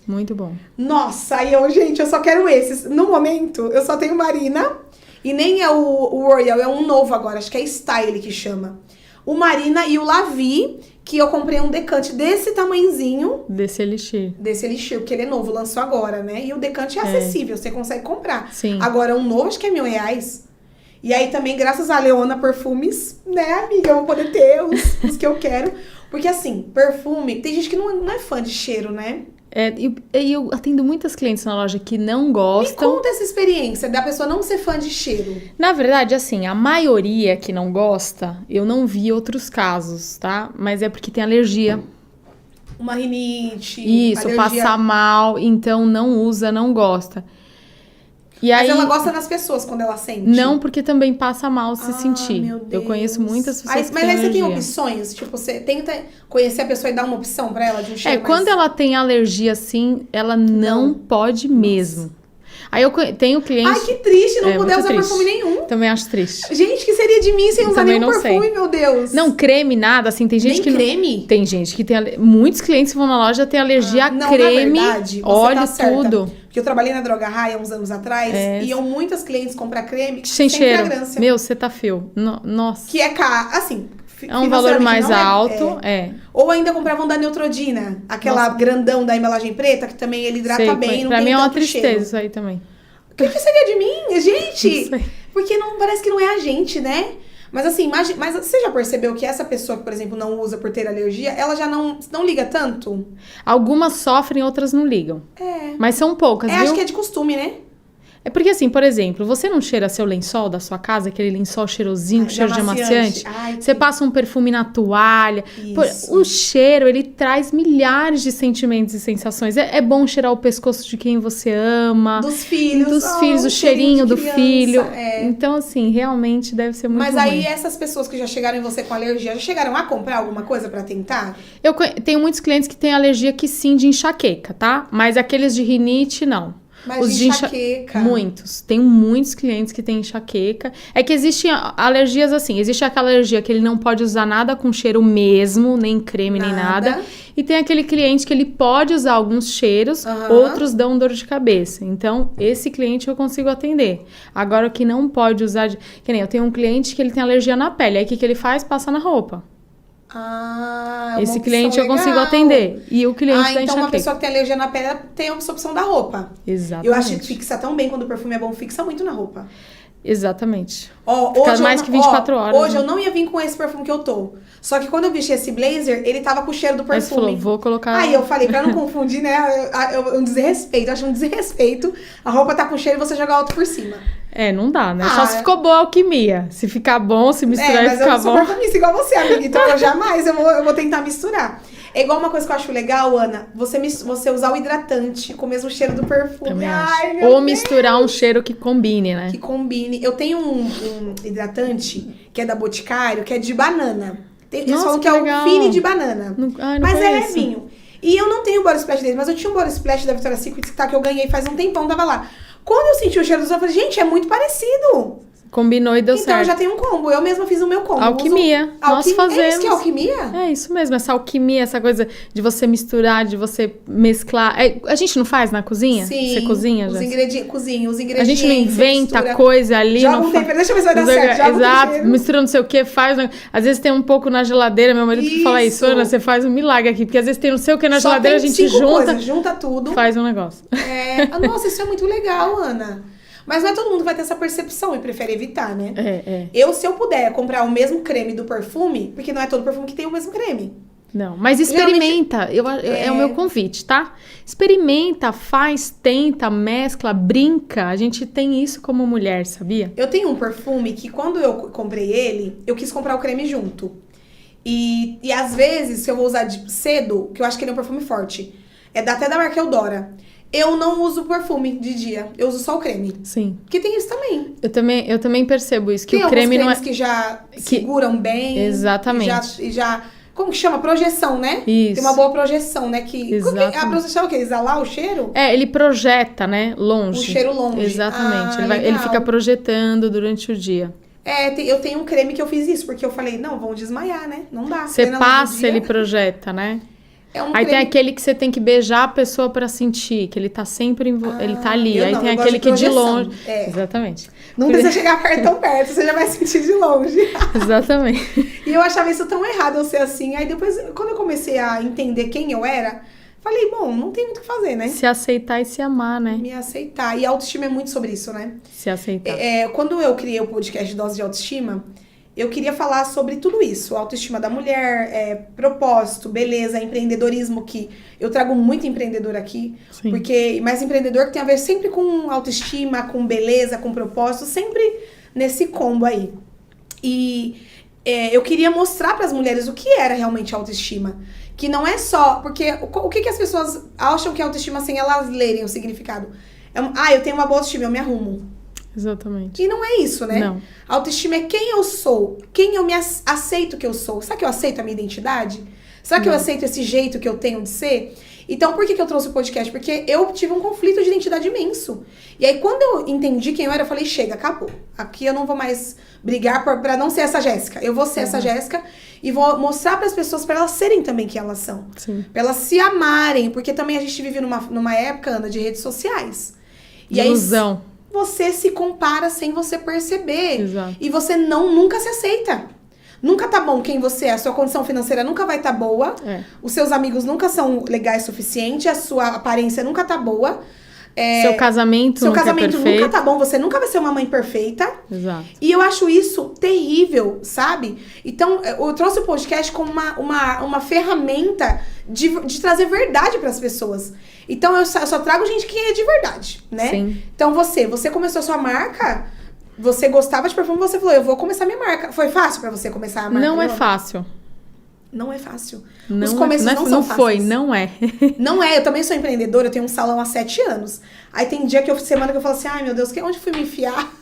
Muito bom. Nossa, aí gente, eu só quero esses. No momento, eu só tenho Marina. E nem é o Royal, é um novo agora. Acho que é Style que chama. O Marina e o La Vie, que eu comprei um decante desse tamanhozinho. Desse Elixir, porque ele é novo, lançou agora, né? E o decante é acessível, você consegue comprar. Sim. Agora, um novo, acho que é R$1.000. E aí também, graças a Leona Perfumes, né, amiga? Eu vou poder ter os que eu quero. Porque assim, perfume, tem gente que não é fã de cheiro, né? E eu atendo muitas clientes na loja que não gostam. Me conta essa experiência da pessoa não ser fã de cheiro. Na verdade, assim, a maioria que não gosta, eu não vi outros casos, tá? Mas é porque tem alergia. Uma rinite. Isso, alergia. Passa mal, então não usa, não gosta. E Mas aí, ela gosta nas pessoas quando ela sente? Não, porque também passa mal se sentir. Meu Deus. Eu conheço muitas pessoas que mas têm aí você tem alergia. opções? Tipo, você tenta conhecer a pessoa e dar uma opção pra ela de um cheiro Quando ela tem alergia assim, ela não pode mesmo. Aí eu tenho clientes... Ai, que triste, não puder usar triste. Perfume nenhum. Também acho triste. Gente, que seria de mim sem usar nenhum perfume, meu Deus. Não, creme, nada, assim, tem gente Nem que... creme? Tem gente que tem... Muitos clientes que vão na loja têm alergia a creme, na verdade, óleo, tá certa. tudo. Porque eu trabalhei na Droga Raia uns anos atrás, e iam muitas clientes comprar creme sem cheiro. fragrância. Meu, você tá feio. Nossa. Que é caro, assim... É um valor mais alto, Ou ainda compravam da Neutrodina, aquela grandão da embalagem preta, que também ele hidrata bem, não pra tem mim é uma tanto tristeza cheiro. isso aí também. O que seria de mim, gente? Não sei. Porque parece que não é a gente, né? Mas assim, mas você já percebeu que essa pessoa que, por exemplo, não usa por ter alergia, ela já não liga tanto? Algumas sofrem, outras não ligam. Mas são poucas, viu? Acho que é de costume, né? É porque assim, por exemplo, você não cheira seu lençol da sua casa, aquele lençol cheirosinho, com cheiro de amaciante? Você passa um perfume na toalha. O cheiro, ele traz milhares de sentimentos e sensações. É bom cheirar o pescoço de quem você ama. Dos filhos. O cheirinho do filho. Então, assim, realmente deve ser muito ruim. Mas aí, essas pessoas que já chegaram em você com alergia, já chegaram a comprar alguma coisa pra tentar? Eu tenho muitos clientes que têm alergia que sim, de enxaqueca, tá? Mas aqueles de rinite, não. Mas Os de enxaqueca. Muitos. Tenho muitos clientes que têm enxaqueca. É que existem alergias assim. Existe aquela alergia que ele não pode usar nada com cheiro mesmo, nem creme, nem nada. E tem aquele cliente que ele pode usar alguns cheiros, outros dão dor de cabeça. Então, esse cliente eu consigo atender. Agora, o que não pode usar... Que nem eu tenho um cliente que ele tem alergia na pele. Aí, o que ele faz? Passa na roupa. Esse cliente eu consigo atender. E o cliente da então enxaqueca. uma pessoa que tem alergia na pele tem essa opção da roupa. Exatamente. Eu acho que fixa tão bem quando o perfume é bom, fixa muito na roupa. Exatamente. Fica mais que 24 horas. Hoje eu não ia vir com esse perfume que eu tô. Só que quando eu vesti esse blazer, ele tava com o cheiro do perfume. Aí você falou, vou colocar... Aí eu falei, pra não confundir, né? Um desrespeito. Eu acho um desrespeito. A roupa tá com cheiro e você jogar outro por cima. Não dá, né? Só se ficou boa a alquimia. Se ficar bom, se misturar e ficar bom. Mas eu sou perfumista igual você, amiga. Então eu jamais vou tentar misturar. É igual uma coisa que eu acho legal, Ana. Você usar o hidratante com o mesmo cheiro do perfume. Também acho. Ou misturar um cheiro que combine, né? Que combine. Eu tenho um hidratante que é da Boticário, que é de banana. Eles falam que é o Fini de banana. Não mas conheço. É levinho. E eu não tenho o body splash deles, mas eu tinha um body splash da Victoria's Secret que eu ganhei faz um tempão, tava lá. Quando eu senti o cheiro dos eu falei, gente, é muito parecido. Combinou e deu certo. Então eu já tenho um combo. Eu mesma fiz o meu combo. Alquimia. Nós fazemos. É isso que é alquimia? É isso mesmo. Essa alquimia, essa coisa de você misturar, de você mesclar. A gente não faz na cozinha? Sim. Você cozinha, já? Cozinha, os ingredientes. A gente não inventa coisa ali. Joga um tempero, deixa eu ver se vai dar certo. Exato. Mistura não sei o que, faz. Às vezes tem um pouco na geladeira. Meu marido fala isso, Ana, você faz um milagre aqui. Porque às vezes tem não sei o que na geladeira, a gente junta tudo. Faz um negócio. Nossa, isso é muito legal, Ana. Mas não é todo mundo que vai ter essa percepção e prefere evitar, né? Se eu puder comprar o mesmo creme do perfume, porque não é todo perfume que tem o mesmo creme. Não, mas experimenta. É o meu convite, tá? Experimenta, faz, tenta, mescla, brinca. A gente tem isso como mulher, sabia? Eu tenho um perfume que quando eu comprei ele, eu quis comprar o creme junto. E às vezes, se eu vou usar cedo, que eu acho que ele é um perfume forte, até da marca Eudora. Eu não uso perfume de dia. Eu uso só o creme. Sim. Porque tem isso também. Eu também percebo isso. Que tem o creme não é... que já seguram bem. Exatamente. E já... Como que chama? Projeção, né? Isso. Tem uma boa projeção, né? Exatamente. A projeção é o quê? Exalar o cheiro? Ele projeta, né? Longe. O cheiro longe. Exatamente. Ele fica projetando durante o dia. Eu tenho um creme que eu fiz isso. Porque eu falei, não, vão desmaiar, né? Não dá. Você passa, ele projeta, né? Aí tem aquele que você tem que beijar a pessoa pra sentir, que ele tá sempre ele tá ali. Aí tem aquele que de longe. Exatamente. Não precisa chegar tão perto, você já vai sentir de longe. Exatamente. E eu achava isso tão errado eu ser assim. Aí depois, quando eu comecei a entender quem eu era, falei, bom, não tem muito o que fazer, né? Se aceitar e se amar, né? Me aceitar. E a autoestima é muito sobre isso, né? Se aceitar. Quando eu criei o podcast Dose de Autoestima, eu queria falar sobre tudo isso. Autoestima da mulher, propósito, beleza, empreendedorismo, que eu trago muito empreendedor aqui. Sim. Mas empreendedor que tem a ver sempre com autoestima, com beleza, com propósito, sempre nesse combo aí. E eu queria mostrar para as mulheres o que era realmente autoestima. Que não é só... Porque o que as pessoas acham que é autoestima sem elas lerem o significado? Eu tenho uma boa autoestima, eu me arrumo. Exatamente. E não é isso, né? Não. Autoestima é quem eu sou, quem eu me aceito que eu sou. Será que eu aceito a minha identidade? Será que eu aceito esse jeito que eu tenho de ser? Então, por que eu trouxe o podcast? Porque eu tive um conflito de identidade imenso. E aí, quando eu entendi quem eu era, eu falei, chega, acabou. Aqui eu não vou mais brigar pra não ser essa Jéssica. Eu vou ser essa Jéssica e vou mostrar pras pessoas pra elas serem também quem elas são. Sim. Pra elas se amarem. Porque também a gente vive numa época, Ana, de redes sociais. De ilusão. Você se compara sem você perceber. Exato. E você nunca se aceita. Nunca tá bom quem você é. A sua condição financeira nunca vai tá boa. Os seus amigos nunca são legais o suficiente. A sua aparência nunca tá boa. Seu casamento nunca é perfeito. Nunca tá bom. Você nunca vai ser uma mãe perfeita. Exato. E eu acho isso terrível, sabe? Então, eu trouxe o podcast como uma ferramenta de trazer verdade pras pessoas. Então, eu só trago gente que é de verdade, né? Sim. Então, você começou a sua marca, você gostava de perfume, você falou, eu vou começar minha marca. Foi fácil pra você começar a marca? Não é fácil. Não é fácil. Não Os começos não são fáceis. Não é. Não é. Eu também sou empreendedora, eu tenho um salão há 7 anos. Aí tem dia semana que eu falo assim, ai meu Deus, onde fui me enfiar?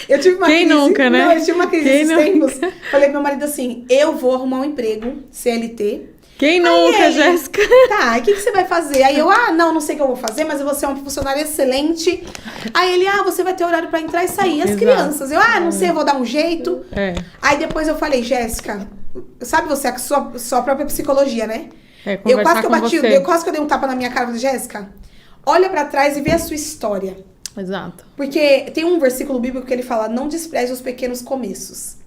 Eu tive uma Quem crise. Nunca, né? Não, eu tive uma crise esses tempos. Falei pro meu marido assim, eu vou arrumar um emprego, CLT, Quem nunca, ele, Jéssica? Tá, e o que você vai fazer? Aí eu, não sei o que eu vou fazer, mas eu vou ser uma funcionária excelente. Aí ele, você vai ter horário pra entrar e sair. E as crianças, eu, não sei, eu vou dar um jeito. Aí depois eu falei, Jéssica, sabe você, a sua própria psicologia, né? Eu quase que eu dei um tapa na minha cara e falei, Jéssica, olha pra trás e vê a sua história. Exato. Porque tem um versículo bíblico que ele fala, não despreze os pequenos começos.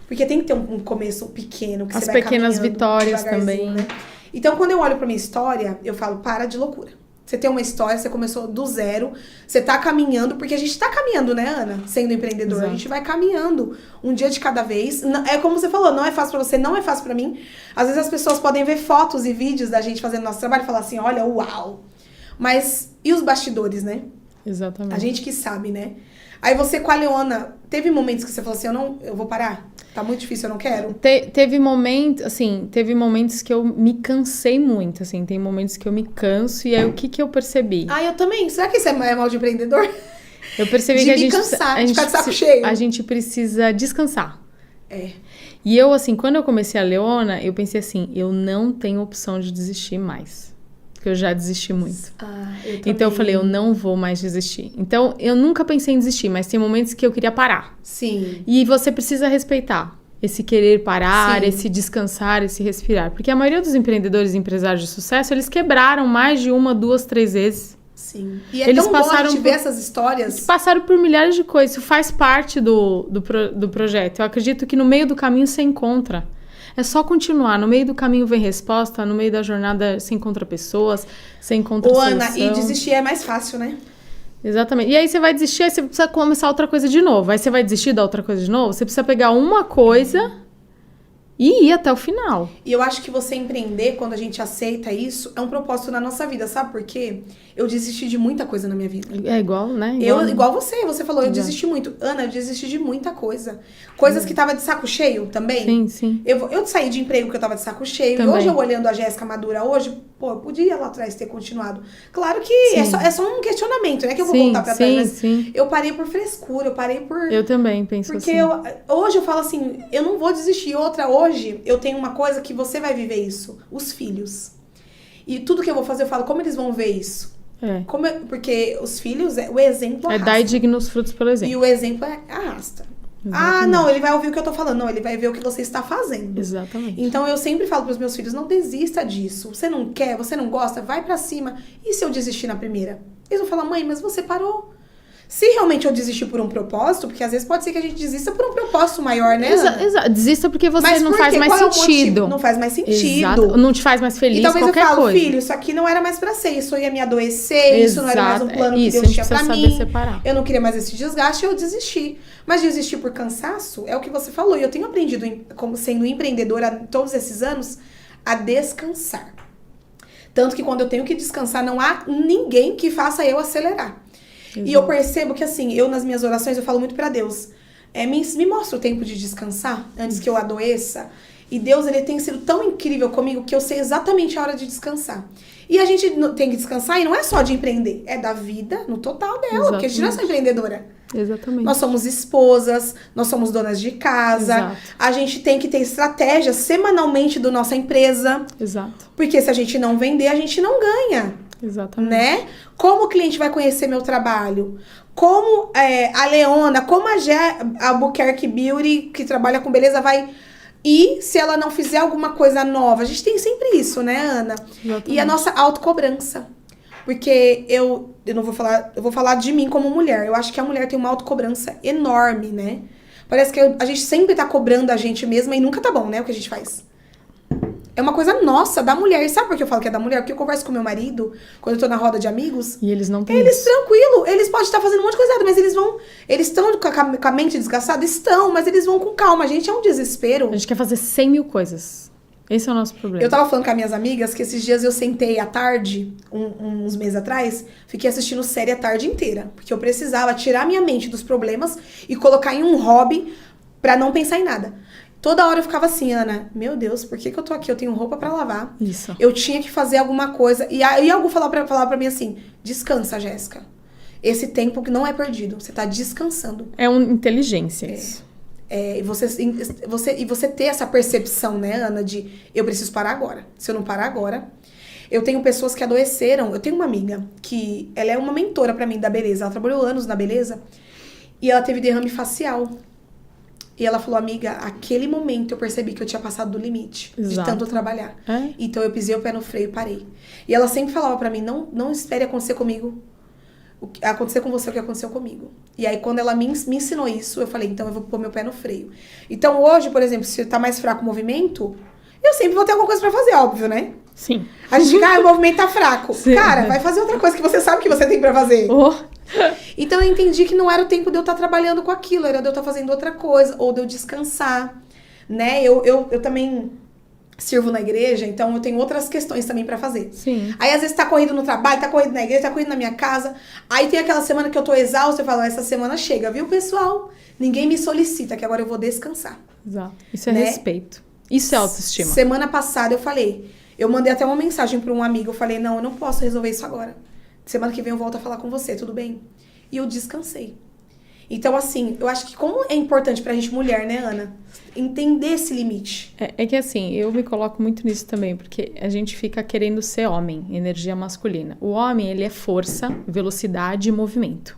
Porque tem que ter um começo pequeno, que as você vai pequenas vitórias também. Né? Então, quando eu olho pra minha história, eu falo, para de loucura. Você tem uma história, você começou do zero, você tá caminhando, porque a gente tá caminhando, né, Ana? Sendo empreendedor, Exato. A gente vai caminhando um dia de cada vez. É como você falou, não é fácil pra você, não é fácil pra mim. Às vezes as pessoas podem ver fotos e vídeos da gente fazendo nosso trabalho e falar assim, olha, uau. Mas, e os bastidores, né? Exatamente. A gente que sabe, né? Aí você com a Leona, teve momentos que você falou assim, eu vou parar? Tá muito difícil, eu não quero? Teve momentos que eu me cansei muito, assim. Tem momentos que eu me canso e aí o que eu percebi? Eu também. Será que isso é mal de empreendedor? Eu percebi de que me cansar, de ficar de saco cheio. A gente precisa descansar. E eu, assim, quando eu comecei a Leona, eu pensei assim, eu não tenho opção de desistir mais. Porque eu já desisti muito. Então eu falei, eu não vou mais desistir. Então eu nunca pensei em desistir, mas tem momentos que eu queria parar. Sim. E você precisa respeitar esse querer parar, Sim. esse descansar, esse respirar. Porque a maioria dos empreendedores e empresários de sucesso, eles quebraram mais de 1, 2, 3 vezes. Sim. E é Eles tão bom a gente ver essas histórias. Passaram por milhares de coisas. Isso faz parte do projeto. Eu acredito que no meio do caminho você encontra. É só continuar. No meio do caminho vem resposta, no meio da jornada você encontra pessoas, você encontra solução. Ana, e desistir é mais fácil, né? Exatamente. E aí você vai desistir, aí você precisa começar outra coisa de novo. Aí você vai desistir da outra coisa de novo, você precisa pegar uma coisa e ir até o final. E eu acho que você empreender, quando a gente aceita isso, é um propósito na nossa vida, sabe por quê? Eu desisti de muita coisa na minha vida. É igual, né? Igual você falou, eu desisti muito. Ana, eu desisti de muita coisa. Coisas que tava de saco cheio também. Sim, sim. Eu saí de emprego porque eu tava de saco cheio. Também. E hoje, eu olhando a Jéssica madura hoje, eu podia lá atrás ter continuado. Claro que é só um questionamento, né? Que eu vou voltar pra trás. Mas eu parei por frescura, eu parei por... Eu também penso porque assim. Hoje eu falo assim, eu não vou desistir. Outra, hoje, eu tenho uma coisa que você vai viver isso. Os filhos. E tudo que eu vou fazer, eu falo, como eles vão ver isso? Porque os filhos, o exemplo arrasta. Dar dignos frutos pelo exemplo. E o exemplo arrasta. Exatamente. Não, ele vai ouvir o que eu tô falando. Não, ele vai ver o que você está fazendo. Exatamente. Então, eu sempre falo pros meus filhos, não desista disso. Você não quer, você não gosta, vai pra cima. E se eu desistir na primeira? Eles vão falar, mãe, mas você parou. Se realmente eu desistir por um propósito, porque às vezes pode ser que a gente desista por um propósito maior, né, Ana? Exato. Desista porque você mas não faz mais sentido. Não faz mais sentido. Exato. Não te faz mais feliz, e talvez qualquer eu falo, coisa. filho, isso aqui não era mais pra ser. Isso ia me adoecer, isso não era mais um plano que Deus tinha pra mim. Separar. Eu não queria mais esse desgaste, eu desisti. Mas desistir por cansaço é o que você falou. E eu tenho aprendido, como sendo empreendedora todos esses anos, a descansar. Tanto que quando eu tenho que descansar, não há ninguém que faça eu acelerar. Exato. E eu percebo que, assim, eu nas minhas orações, eu falo muito pra Deus. Me mostra o tempo de descansar, antes que eu adoeça. E Deus, ele tem sido tão incrível comigo que eu sei exatamente a hora de descansar. E a gente tem que descansar, e não é só de empreender, é da vida no total dela. Exatamente. Porque a gente não é só empreendedora. Exatamente. Nós somos esposas, nós somos donas de casa. Exato. A gente tem que ter estratégias semanalmente da nossa empresa. Exato. Porque se a gente não vender, a gente não ganha. Exatamente. Né? Como o cliente vai conhecer meu trabalho? Como a Leona, como a Albuquerque Beauty, que trabalha com beleza, vai... E se ela não fizer alguma coisa nova? A gente tem sempre isso, né, Ana? Exatamente. E a nossa autocobrança. Porque eu não vou falar... Eu vou falar de mim como mulher. Eu acho que a mulher tem uma autocobrança enorme, né? Parece que a gente sempre tá cobrando a gente mesma e nunca tá bom, né? O que a gente faz. É uma coisa nossa, da mulher. E sabe por que eu falo que é da mulher? Porque eu converso com meu marido, quando eu tô na roda de amigos. E eles não têm Eles, isso. tranquilo, eles podem estar fazendo um monte de coisa errada, mas eles estão com a mente desgastada? Estão, mas eles vão com calma. A gente é um desespero. A gente quer fazer 100 mil coisas. Esse é o nosso problema. Eu tava falando com as minhas amigas que esses dias eu sentei à tarde, uns meses atrás, fiquei assistindo série a tarde inteira. Porque eu precisava tirar minha mente dos problemas e colocar em um hobby pra não pensar em nada. Toda hora eu ficava assim, Ana, meu Deus, por que eu tô aqui? Eu tenho roupa pra lavar. Isso. Eu tinha que fazer alguma coisa. E aí algo falar pra mim assim, descansa, Jéssica. Esse tempo que não é perdido, você tá descansando. É uma inteligência isso. E você ter essa percepção, né, Ana, de eu preciso parar agora. Se eu não parar agora... Eu tenho pessoas que adoeceram. Eu tenho uma amiga que ela é uma mentora pra mim da beleza. Ela trabalhou anos na beleza e ela teve derrame facial. E ela falou, amiga, aquele momento eu percebi que eu tinha passado do limite de tanto trabalhar. Então eu pisei o pé no freio e parei. E ela sempre falava pra mim, não espere acontecer comigo, acontecer com você o que aconteceu comigo. E aí quando ela me ensinou isso, eu falei, então eu vou pôr meu pé no freio. Então hoje, por exemplo, se tá mais fraco o movimento, eu sempre vou ter alguma coisa pra fazer, óbvio, né? Sim. A gente fica, o movimento tá fraco. Sim. Cara, vai fazer outra coisa que você sabe que você tem pra fazer. Então eu entendi que não era o tempo de eu estar trabalhando com aquilo, era de eu estar fazendo outra coisa, ou de eu descansar, né? Eu também sirvo na igreja, então eu tenho outras questões também pra fazer. Sim. Aí às vezes tá corrido no trabalho, tá corrido na igreja, tá corrido na minha casa. Aí tem aquela semana que eu tô exausta, eu falo, essa semana chega, viu, pessoal? Ninguém me solicita, que agora eu vou descansar. Exato. Isso é né? Respeito. Isso é autoestima. Semana passada eu mandei até uma mensagem pra um amigo, eu falei, não, eu não posso resolver isso agora. Semana que vem eu volto a falar com você, tudo bem? E eu descansei. Então, assim, eu acho que como é importante pra gente mulher, né, Ana? Entender esse limite. É que assim, eu me coloco muito nisso também, porque a gente fica querendo ser homem, energia masculina. O homem, ele é força, velocidade e movimento.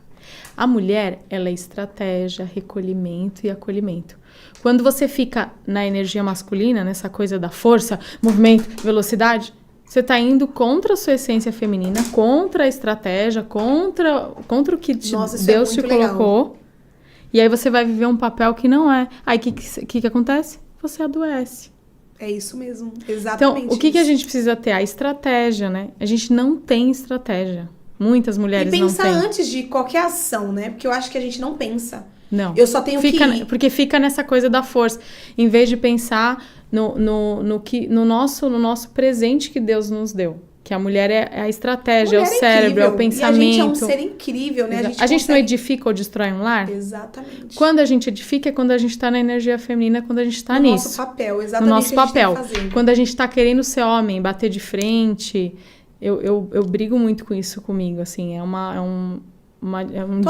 A mulher, ela é estratégia, recolhimento e acolhimento. Quando você fica na energia masculina, nessa coisa da força, movimento, velocidade, você tá indo contra a sua essência feminina, contra a estratégia, contra o que Deus te colocou. Legal. E aí você vai viver um papel que não é. Aí o que acontece? Você adoece. É isso mesmo, exatamente. Então, o que a gente precisa ter? A estratégia, né? A gente não tem estratégia. Muitas mulheres não têm. E pensar antes de qualquer ação, né? Porque eu acho que a gente não pensa. Não. Eu só tenho que ir. Porque fica nessa coisa da força. Em vez de pensar no nosso presente que Deus nos deu. Que a mulher é a estratégia, é o cérebro, é o pensamento. E a gente é um ser incrível, né? A gente não edifica ou destrói um lar? Exatamente. Quando a gente edifica é quando a gente tá na energia feminina, quando a gente tá nisso. No nosso papel, exatamente. No nosso papel. Tá quando a gente tá querendo ser homem, bater de frente. Eu brigo muito com isso comigo, assim. É um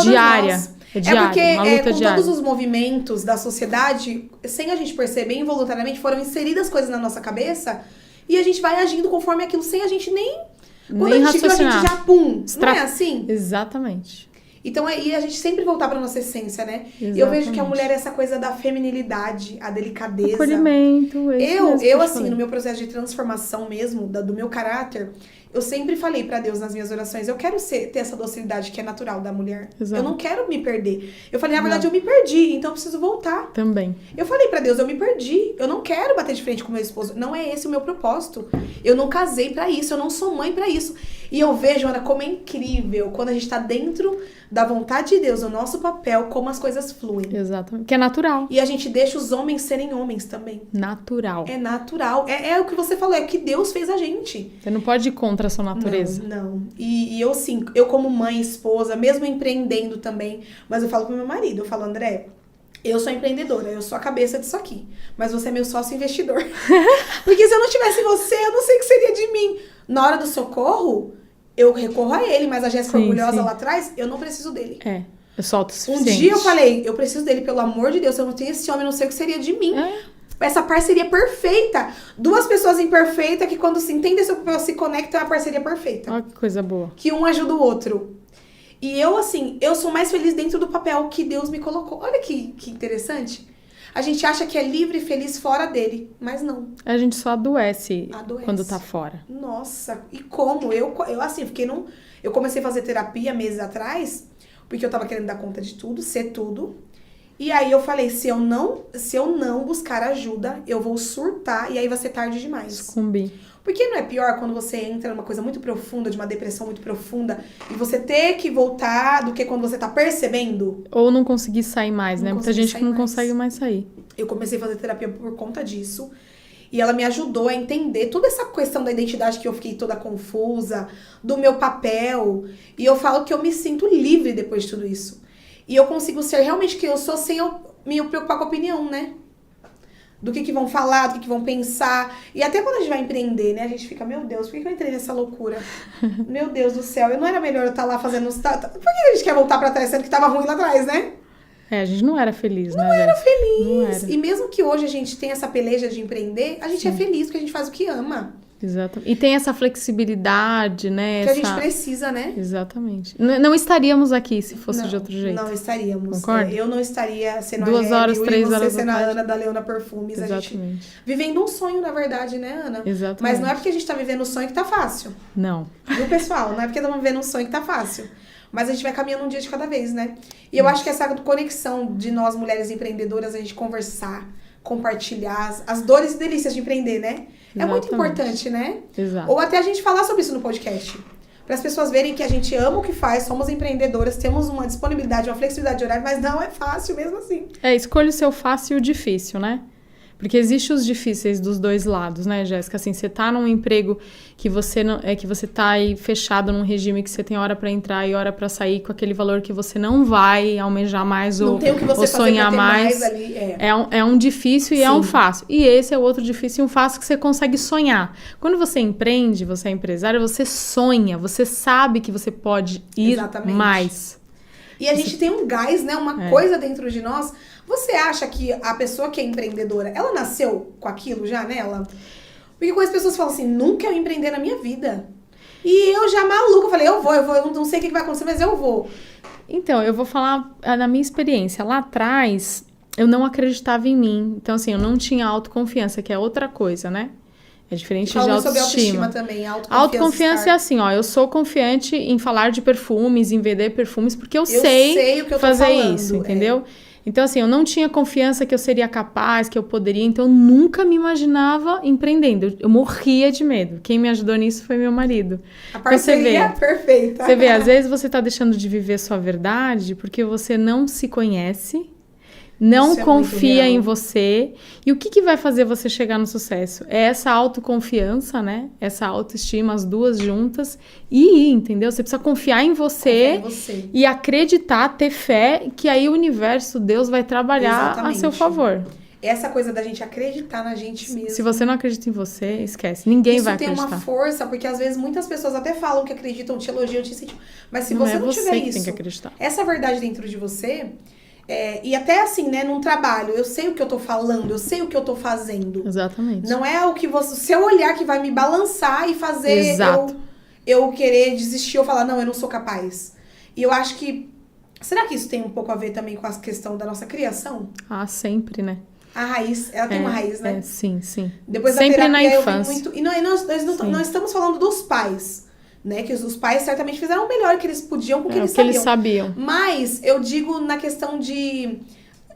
diária. É diário, porque uma luta com diária. Todos os movimentos da sociedade, sem a gente perceber, involuntariamente, foram inseridas coisas na nossa cabeça e a gente vai agindo conforme aquilo sem a gente nem... Quando nem a gente viu, a gente já pum. Não é assim? Exatamente. Então, e a gente sempre voltar pra nossa essência, né? Exatamente. Eu vejo que a mulher é essa coisa da feminilidade, a delicadeza. Acolhimento. Eu assim, no meu processo de transformação mesmo, do meu caráter, eu sempre falei pra Deus nas minhas orações, eu quero ter essa docilidade que é natural da mulher. Exato. Eu não quero me perder. Eu falei, na verdade, eu me perdi, então eu preciso voltar. Também. Eu falei pra Deus, eu me perdi. Eu não quero bater de frente com meu esposo. Não é esse o meu propósito. Eu não casei pra isso, eu não sou mãe pra isso. E eu vejo, Ana, como é incrível quando a gente tá dentro da vontade de Deus, o nosso papel, como as coisas fluem. Exatamente. Que é natural. E a gente deixa os homens serem homens também. Natural. É natural. É o que você falou, é que Deus fez a gente. Você não pode ir contra a sua natureza. Não. E eu, sim, eu como mãe, esposa, mesmo empreendendo também, mas eu falo pro meu marido, eu falo, André, eu sou empreendedora, eu sou a cabeça disso aqui, mas você é meu sócio investidor. Porque se eu não tivesse você, eu não sei o que seria de mim. Na hora do socorro, eu recorro a ele, mas a Jéssica orgulhosa lá atrás, eu não preciso dele. Eu sou autossuficiente. Um dia eu falei, eu preciso dele, pelo amor de Deus, se eu não tenho esse homem, eu não sei o que seria de mim. Essa parceria perfeita. Duas pessoas imperfeitas que quando se entendem seu papel, se conectam, é uma parceria perfeita. Olha que coisa boa. Que um ajuda o outro. E eu, assim, eu sou mais feliz dentro do papel que Deus me colocou. Olha que interessante. A gente acha que é livre e feliz fora dele, mas não. A gente só adoece quando tá fora. Nossa, e como? Eu assim, fiquei num... Eu comecei a fazer terapia meses atrás, porque eu tava querendo dar conta de tudo, ser tudo. E aí eu falei, se eu não buscar ajuda, eu vou surtar e aí vai ser tarde demais. Sucumbir. Porque não é pior quando você entra numa coisa muito profunda, de uma depressão muito profunda, e você ter que voltar do que quando você tá percebendo? Ou não conseguir sair mais, né? Muita gente que não consegue mais sair. Eu comecei a fazer terapia por conta disso. E ela me ajudou a entender toda essa questão da identidade que eu fiquei toda confusa, do meu papel. E eu falo que eu me sinto livre depois de tudo isso. E eu consigo ser realmente quem eu sou sem eu me preocupar com a opinião, né? Do que vão falar, do que vão pensar. E até quando a gente vai empreender, né? A gente fica, meu Deus, por que eu entrei nessa loucura? Meu Deus do céu, eu não era melhor eu estar lá fazendo... Por que a gente quer voltar pra trás sendo que tava ruim lá atrás, né? A gente não era feliz, né? Não era feliz. Não era. E mesmo que hoje a gente tenha essa peleja de empreender, a gente é feliz porque a gente faz o que ama. Exatamente. E tem essa flexibilidade, né? Que a gente precisa, né? Exatamente. Não estaríamos aqui se fosse de outro jeito. Não estaríamos. Concorda? Eu não estaria sendo 2 horas, 3 e você horas sendo a Ana da Leona Perfumes. Exatamente. A gente vivendo um sonho, na verdade, né, Ana? Exatamente. Mas não é porque a gente tá vivendo um sonho que tá fácil. Não. Viu, pessoal? Não é porque estamos vivendo um sonho que tá fácil. Mas a gente vai caminhando um dia de cada vez, né? E eu acho que essa conexão de nós, mulheres empreendedoras, a gente conversar, compartilhar as dores e delícias de empreender, né? É muito importante, né? Exato. Ou até a gente falar sobre isso no podcast. Para as pessoas verem que a gente ama o que faz, somos empreendedoras, temos uma disponibilidade, uma flexibilidade de horário, mas não é fácil mesmo assim. Escolha o seu fácil e o difícil, né? Porque existem os difíceis dos dois lados, né, Jéssica? Assim, você tá num emprego que você não que você tá aí fechado num regime que você tem hora para entrar e hora para sair com aquele valor que você não vai almejar mais não ou, tem o que você ou sonhar mais. Ali, é um difícil e é um fácil. E esse é o outro difícil e um fácil que você consegue sonhar. Quando você empreende, você é empresário, você sonha, você sabe que você pode ir mais. E a gente tem um gás, né? Uma coisa dentro de nós. Você acha que a pessoa que é empreendedora, ela nasceu com aquilo já nela? Porque quando as pessoas falam assim, nunca eu empreender na minha vida. E eu já maluca, falei, eu vou, eu não sei o que vai acontecer, mas eu vou. Então, eu vou falar na minha experiência. Lá atrás, eu não acreditava em mim. Então, assim, eu não tinha autoconfiança, que é outra coisa, né? É diferente de autoestima. Sobre autoestima também, autoconfiança é assim, ó, eu sou confiante em falar de perfumes, em vender perfumes, porque eu sei o que eu tô fazer falando, isso, entendeu? Então, assim, eu não tinha confiança que eu seria capaz, que eu poderia, então eu nunca me imaginava empreendendo. Eu morria de medo. Quem me ajudou nisso foi meu marido. A parceria é perfeita. Você vê, às vezes você tá deixando de viver sua verdade porque você não se conhece, não confia em você. E o que vai fazer você chegar no sucesso? É essa autoconfiança, né? Essa autoestima, as duas juntas. E ir, entendeu? Você precisa confiar em você, e acreditar, ter fé, que aí o universo, Deus vai trabalhar a seu favor. Essa coisa da gente acreditar na gente mesmo. Se você não acredita em você, esquece. Ninguém vai acreditar. Isso tem uma força, porque às vezes muitas pessoas até falam que acreditam, te elogiam, te incentivam. Mas se você não tiver isso, tem que acreditar. Essa verdade dentro de você... e até assim, né, num trabalho, eu sei o que eu tô falando, eu sei o que eu tô fazendo. Exatamente. Não é o que o seu olhar que vai me balançar e fazer eu querer desistir ou falar, não, eu não sou capaz. E eu acho que, será que isso tem um pouco a ver também com a questão da nossa criação? Ah, sempre, né? A raiz, ela tem uma raiz, né? Sim, sim. Depois sempre da terapia, na infância. Eu vi muito, e nós estamos falando dos pais, né? Que os pais certamente fizeram o melhor que eles podiam com o que eles sabiam. Mas eu digo na questão de...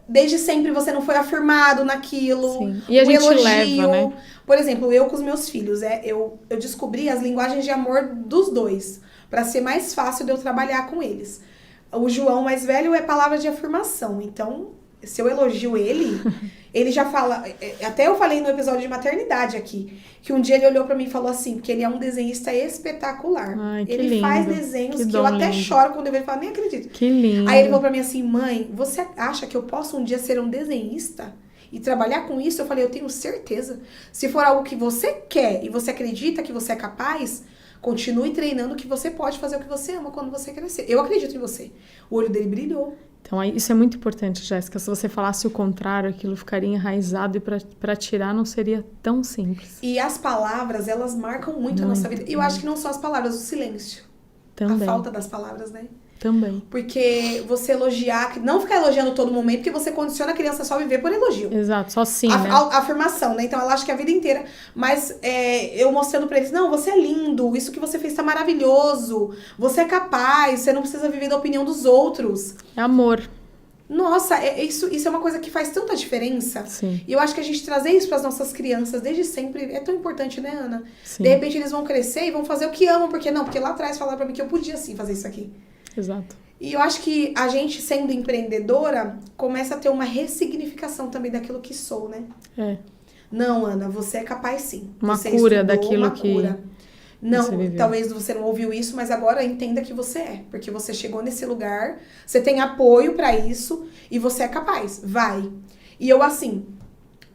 Desde sempre você não foi afirmado naquilo. Sim. E a gente elogio. Leva, né? Por exemplo, eu com os meus filhos, eu descobri as linguagens de amor dos dois. Pra ser mais fácil de eu trabalhar com eles. O João mais velho é palavra de afirmação. Então, se eu elogio ele... Ele já fala, até eu falei no episódio de maternidade aqui, que um dia ele olhou pra mim e falou assim, porque ele é um desenhista espetacular. Ai, que ele lindo. Faz desenhos que eu até choro quando eu vejo e falo, nem acredito. Que lindo. Aí ele falou pra mim assim, mãe, você acha que eu posso um dia ser um desenhista e trabalhar com isso? Eu falei, eu tenho certeza. Se for algo que você quer e você acredita que você é capaz, continue treinando que você pode fazer o que você ama quando você crescer. Eu acredito em você. O olho dele brilhou. Então, isso é muito importante, Jéssica. Se você falasse o contrário, aquilo ficaria enraizado e para tirar não seria tão simples. E as palavras, elas marcam muito a nossa vida. E eu acho que não só as palavras, o silêncio. Também. A falta das palavras, né? Também. Porque você elogiar, não ficar elogiando todo momento, porque você condiciona a criança só a viver por elogio. Exato, só sim, né? A afirmação, né? Então ela acha que é a vida inteira. Mas eu mostrando pra eles, não, você é lindo, isso que você fez tá maravilhoso, você é capaz, você não precisa viver da opinião dos outros. É amor. Nossa, isso é uma coisa que faz tanta diferença. Sim. E eu acho que a gente trazer isso pras nossas crianças desde sempre é tão importante, né, Ana? Sim. De repente eles vão crescer e vão fazer o que amam, porque não? Porque lá atrás falaram pra mim que eu podia sim fazer isso aqui. Exato. E eu acho que a gente, sendo empreendedora, começa a ter uma ressignificação também daquilo que sou, né? É. Não, Ana, você é capaz sim. Uma você cura estudou, daquilo uma que cura. Não, você viveu. talvez você não ouviu isso, mas agora entenda que você é. Porque você chegou nesse lugar, você tem apoio pra isso e você é capaz. Vai. E eu, assim,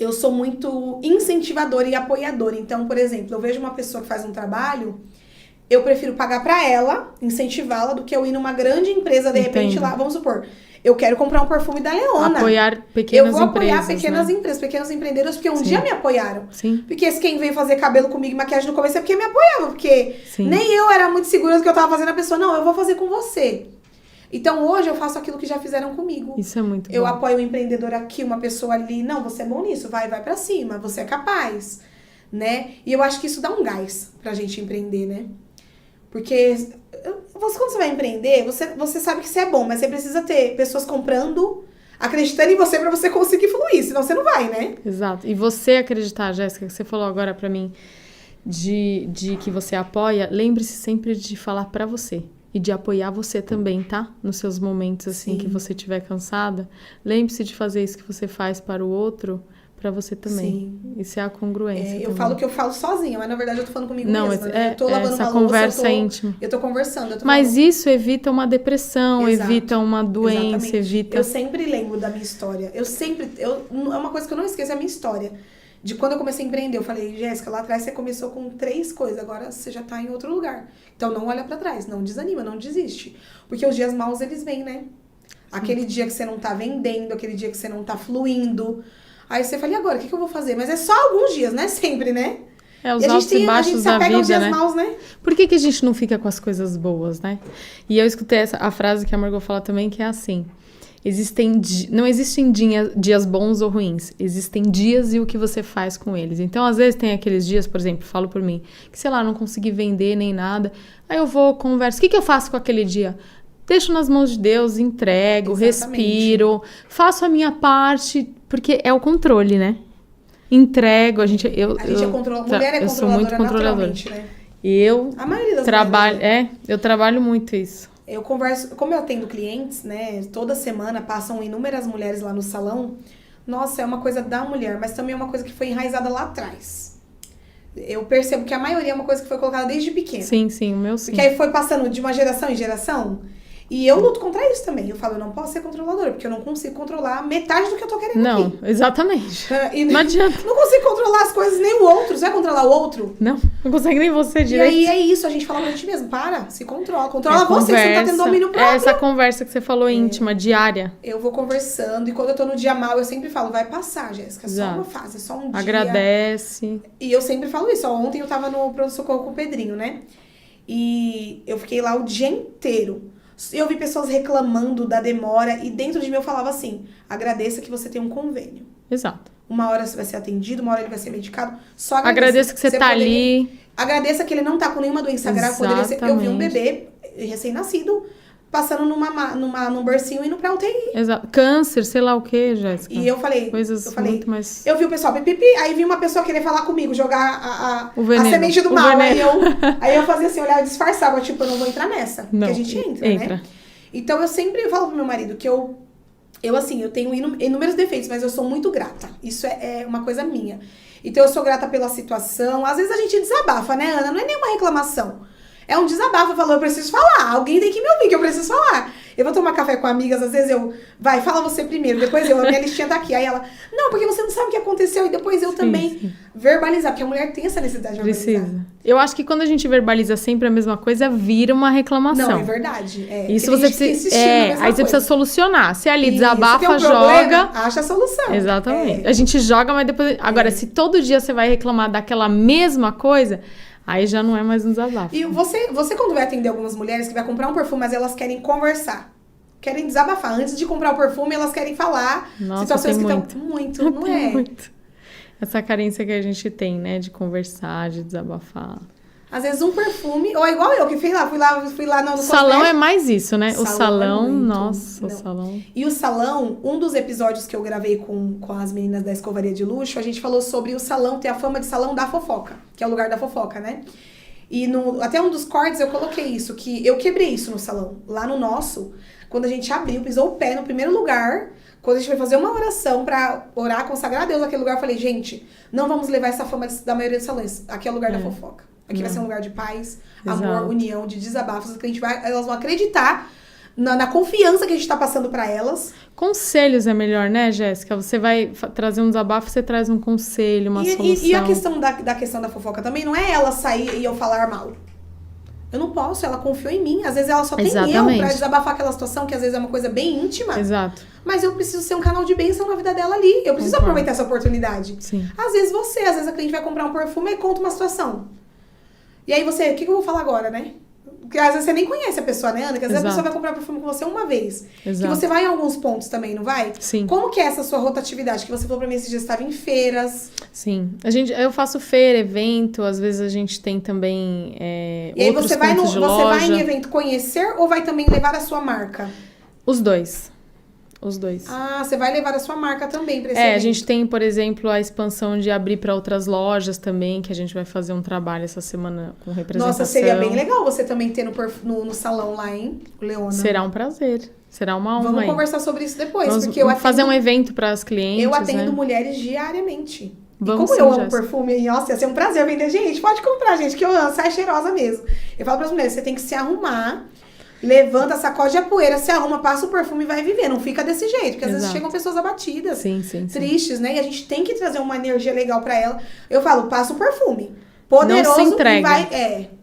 eu sou muito incentivadora e apoiadora. Então, por exemplo, eu vejo uma pessoa que faz um trabalho... eu prefiro pagar pra ela, incentivá-la, do que eu ir numa grande empresa, de repente, Entendo. lá, vamos supor, eu quero comprar um perfume da Leona. Apoiar pequenas Eu vou apoiar empresas, pequenas né? empresas, pequenos empreendedores, porque um Sim. dia me apoiaram. Sim, Porque quem veio fazer cabelo comigo e maquiagem no começo é porque me apoiava, porque sim. nem eu era muito segura do que eu tava fazendo, a pessoa, não, eu vou fazer com você. Então hoje eu faço aquilo que já fizeram comigo. Isso é muito Eu bom. apoio um empreendedor aqui, uma pessoa ali, não, você é bom nisso, vai pra cima, você é capaz, né? E eu acho que isso dá um gás pra gente empreender, né? Porque quando você vai empreender, você sabe que você é bom, mas você precisa ter pessoas comprando, acreditando em você pra você conseguir fluir, senão você não vai, né? Exato. E você acreditar, Jéssica, que você falou agora pra mim de que você apoia, lembre-se sempre de falar pra você e de apoiar você também, tá? Nos seus momentos assim Sim. que você estiver cansada, lembre-se de fazer isso que você faz para o outro, pra você também. Sim. Isso é a congruência. Eu também. falo que eu falo sozinha, mas na verdade eu tô falando comigo Não, mesma, né? é, Eu tô lavando essa uma louça, conversa íntima. eu tô conversando, eu tô Mas falando... isso evita uma depressão, Exato. evita uma doença, Exatamente. evita... Eu sempre lembro da minha história. É uma coisa que eu não esqueço, é a minha história. De quando eu comecei a empreender, eu falei, Jéssica, lá atrás você começou com 3 coisas, agora você já tá em outro lugar. Então não olha pra trás, não desanima, não desiste. Porque os dias maus, eles vêm, né? Aquele dia que você não tá vendendo, aquele dia que você não tá fluindo. Aí você fala, e agora, o que eu vou fazer? Mas é só alguns dias, não é sempre, né? É os E a altos gente, e a baixos gente se da apega aos vida, dias né? maus, né? Por que a gente não fica com as coisas boas, né? E eu escutei a frase que a Margot fala também, que é assim: não existem dias bons ou ruins, existem dias e o que você faz com eles. Então, às vezes tem aqueles dias, por exemplo, falo por mim, que sei lá, não consegui vender nem nada, aí eu vou, converso, o que eu faço com aquele dia? Deixo nas mãos de Deus, entrego, Exatamente. respiro, faço a minha parte, porque é o controle, né? Entrego, A gente é controladora, mulher é eu sou muito controladora controladora. naturalmente, né? E eu A maioria das trabalho, mulheres, né? eu trabalho muito isso. Eu converso, como eu atendo clientes, né? Toda semana passam inúmeras mulheres lá no salão. Nossa, é uma coisa da mulher, mas também é uma coisa que foi enraizada lá atrás. Eu percebo que a maioria é uma coisa que foi colocada desde pequena. Sim, sim, o meu sim. Porque aí foi passando de uma geração em geração. E eu luto contra isso também. Eu falo, eu não posso ser controladora, porque eu não consigo controlar metade do que eu tô querendo Não, aqui. exatamente. E Não adianta. não consigo controlar as coisas, nem o outro. Você vai controlar o outro? Não consegue nem você E direito. aí é isso, a gente fala pra gente mesmo, para, se controla. Controla você, que você não tá tendo domínio É próprio. essa conversa que você falou íntima, diária. Eu vou conversando, e quando eu tô no dia mal, eu sempre falo, vai passar, Jéssica, é só Exato. uma fase, é só um dia. Agradece. E eu sempre falo isso, ó, ontem eu tava no pronto-socorro com o Pedrinho, né? E eu fiquei lá o dia inteiro. Eu vi pessoas reclamando da demora, e dentro de mim eu falava assim, agradeça que você tem um convênio. Exato. Uma hora você vai ser atendido, uma hora ele vai ser medicado, só Agradeça que você tá ali. Agradeça que ele não tá com nenhuma doença grave. Poderia ser. Eu vi um Exatamente. bebê recém-nascido passando num bercinho indo pra UTI. Exato. Câncer, sei lá o que, Jéssica. E eu falei, Coisas muito mais... eu vi o pessoal pipipi, aí vi uma pessoa querer falar comigo, jogar O veneno, a semente do o mal. veneno. Aí eu fazia assim, olhar, eu disfarçava, tipo, eu não vou entrar nessa. Não, porque a gente entra, entra. né? Então eu sempre falo pro meu marido que eu tenho inúmeros defeitos, mas eu sou muito grata. Isso é uma coisa minha. Então eu sou grata pela situação. Às vezes a gente desabafa, né, Ana? Não é nenhuma reclamação. É um desabafo, eu falo, eu preciso falar. Alguém tem que me ouvir, que eu preciso falar. Eu vou tomar café com amigas, às vezes vai, fala você primeiro, depois eu, a minha listinha tá aqui. Aí ela, não, porque você não sabe o que aconteceu, e depois eu também sim. verbalizar, porque a mulher tem essa necessidade de verbalizar. Precisa. Eu acho que quando a gente verbaliza sempre a mesma coisa, vira uma reclamação. Não, é verdade. Isso Tem você gente que precisa. insistiu na mesma Aí você precisa coisa. solucionar. Se ali Isso, desabafa, tem um joga. problema, acha a solução. Exatamente. A gente joga, mas depois. Agora, se todo dia você vai reclamar daquela mesma coisa, aí já não é mais um desabafo. E você quando vai atender algumas mulheres que vai comprar um perfume, mas elas querem conversar, querem desabafar. Antes de comprar o perfume, elas querem falar Nossa, situações tem que muito. estão muito, não Tem é? muito. Essa carência que a gente tem, né? De conversar, de desabafar. Às vezes um perfume, ou igual eu, que fui lá no Salão cosmético. é mais isso, né? O Salão salão, é muito. nossa, o Não. salão. E o salão, um dos episódios que eu gravei com as meninas da Escovaria de Luxo, a gente falou sobre o salão ter a fama de salão da fofoca, que é o lugar da fofoca, né? E até um dos cortes eu coloquei isso, que eu quebrei isso no salão. Lá no nosso, quando a gente abriu, pisou o pé no primeiro lugar, quando a gente foi fazer uma oração pra orar, consagrar a Deus naquele lugar, eu falei, gente, não vamos levar essa fama da maioria dos salões. Aqui é o lugar da fofoca. Aqui vai ser um lugar de paz, amor, Exato. união, de desabafos, que elas vão acreditar na confiança que a gente tá passando pra elas. Conselhos é melhor, né, Jéssica? Você vai trazer um desabafo, você traz um conselho, uma solução. E a questão da questão da fofoca também não é ela sair e eu falar mal. Eu não posso, ela confiou em mim. Às vezes ela só tem eu pra desabafar aquela situação, que às vezes é uma coisa bem íntima. Exato. Mas eu preciso ser um canal de bênção na vida dela ali. Eu preciso aproveitar essa oportunidade. Sim. Às vezes a cliente vai comprar um perfume e conta uma situação. E aí você, o que eu vou falar agora, né? Porque às vezes você nem conhece a pessoa, né, Ana? Que às vezes a pessoa vai comprar perfume com você uma vez. Exato. Que você vai em alguns pontos também, não vai? Sim. Como que é essa sua rotatividade? Que você falou pra mim esses dias, estava em feiras. Sim. Eu faço feira, evento, às vezes a gente tem também e aí outros você vai pontos de loja. Você vai em evento conhecer ou vai também levar a sua marca? Os dois. Os dois. Ah, você vai levar a sua marca também pra esse evento. A gente tem, por exemplo, a expansão de abrir para outras lojas também, que a gente vai fazer um trabalho essa semana com representação. Nossa, seria bem legal você também ter no salão lá, hein, Leona? Será um prazer. Será uma honra. Vamos conversar sobre isso depois. Porque vamos fazer um evento para as clientes. Eu atendo mulheres diariamente. Vamos, e como sim, eu amo Jéssica. perfume, nossa, ia ser um prazer vender. Gente, pode comprar, gente, que eu amo, sai cheirosa mesmo. Eu falo pras mulheres, você tem que se arrumar, levanta, sacode a poeira, se arruma, passa o perfume e vai viver. Não fica desse jeito, porque às vezes chegam pessoas abatidas, sim. tristes, né? E a gente tem que trazer uma energia legal pra ela. Eu falo, passa o perfume. Poderoso, não se entrega.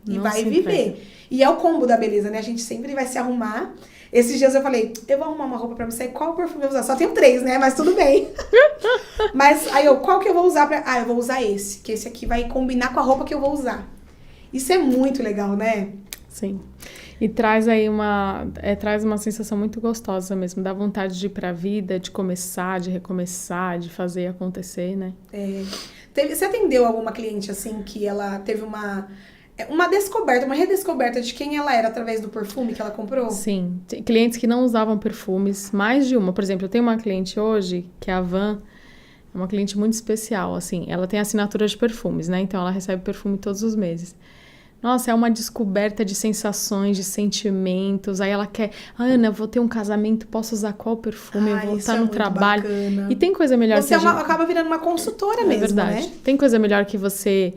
e vai viver. E é o combo da beleza, né? A gente sempre vai se arrumar. Esses dias eu falei, eu vou arrumar uma roupa pra me sair, qual perfume eu vou usar? Só tenho 3, né? Mas tudo bem. Mas aí qual que eu vou usar pra... eu vou usar esse, que esse aqui vai combinar com a roupa que eu vou usar. Isso é muito legal, né? Sim. E traz aí traz uma sensação muito gostosa mesmo, dá vontade de ir pra vida, de começar, de recomeçar, de fazer acontecer, né? Você atendeu alguma cliente assim que ela teve uma descoberta, uma redescoberta de quem ela era através do perfume que ela comprou? Sim, tem clientes que não usavam perfumes, mais de uma. Por exemplo, eu tenho uma cliente hoje, que é a Van, é uma cliente muito especial, assim, ela tem assinatura de perfumes, né? Então ela recebe perfume todos os meses. Nossa, é uma descoberta de sensações, de sentimentos. Aí ela quer, Ana, vou ter um casamento, posso usar qual perfume? Eu vou estar no trabalho. Bacana. E tem coisa melhor que você acaba virando uma consultora mesmo, verdade. Né? Tem coisa melhor que você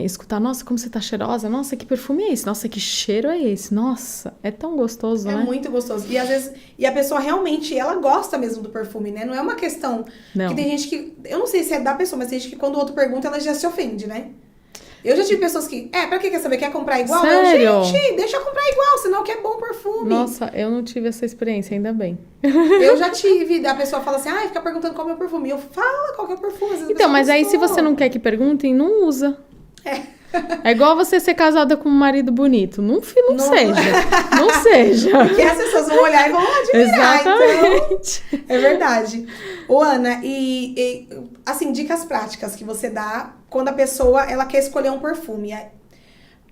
escutar, nossa, como você tá cheirosa, nossa, que perfume é esse? Nossa, que cheiro é esse? Nossa, é tão gostoso, né? É muito gostoso. E às vezes, a pessoa realmente, ela gosta mesmo do perfume, né? Não é uma questão que tem gente que, eu não sei se é da pessoa, mas tem gente que quando o outro pergunta, ela já se ofende, né? Eu já tive pessoas que, pra que quer saber? Quer comprar igual? Sério? Gente, deixa eu comprar igual, senão que é bom perfume. Nossa, eu não tive essa experiência, ainda bem. Eu já tive, a pessoa fala assim, fica perguntando qual é o meu perfume. Eu falo qual que é o perfume. Então, mas aí se você não quer que perguntem, não usa. É igual você ser casada com um marido bonito. Não seja. Não seja. Porque as pessoas vão olhar e vão admirar. Exatamente. Então, é verdade. Ô, Ana, e assim, dicas práticas que você dá quando a pessoa ela quer escolher um perfume.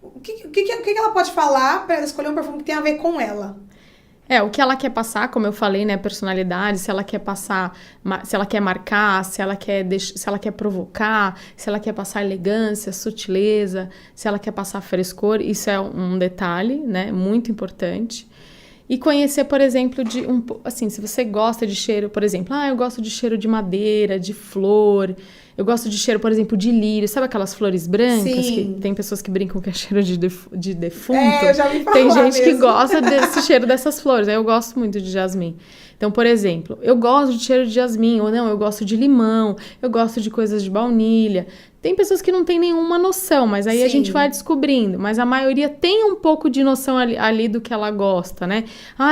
O que ela pode falar para ela escolher um perfume que tem a ver com ela? O que ela quer passar, como eu falei, né, personalidade, se ela quer passar, se ela quer marcar, se ela quer provocar, se ela quer passar elegância, sutileza, se ela quer passar frescor, isso é um detalhe, né, muito importante. E conhecer, por exemplo, assim, se você gosta de cheiro, por exemplo, eu gosto de cheiro de madeira, de flor, eu gosto de cheiro, por exemplo, de lírio, sabe aquelas flores brancas? Sim. Que tem pessoas que brincam que é cheiro de defunto. Eu já ouvi falar tem gente mesmo. que gosta desse cheiro dessas flores, aí eu gosto muito de jasmim. Então, por exemplo, eu gosto de cheiro de jasmim, ou não, eu gosto de limão, eu gosto de coisas de baunilha. Tem pessoas que não têm nenhuma noção, mas aí a gente vai descobrindo. Mas a maioria tem um pouco de noção ali do que ela gosta, né?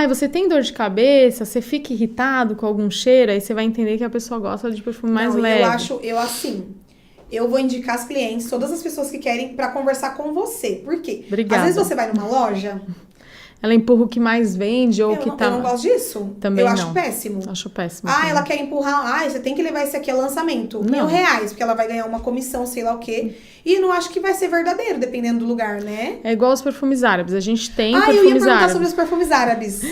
Você tem dor de cabeça, você fica irritado com algum cheiro, aí você vai entender que a pessoa gosta de perfume mais leve. Eu vou indicar as clientes, todas as pessoas que querem, pra conversar com você. Por quê? Obrigada. Às vezes você vai numa loja... Ela empurra o que mais vende ou o que tá... Eu não gosto disso. Também não. Eu acho péssimo. Acho péssimo. Ela quer empurrar... você tem que levar esse aqui a lançamento. R$1.000, porque ela vai ganhar uma comissão, sei lá o quê. E não acho que vai ser verdadeiro, dependendo do lugar, né? É igual os perfumes árabes. A gente tem perfumes eu ia perguntar árabes. sobre os perfumes árabes.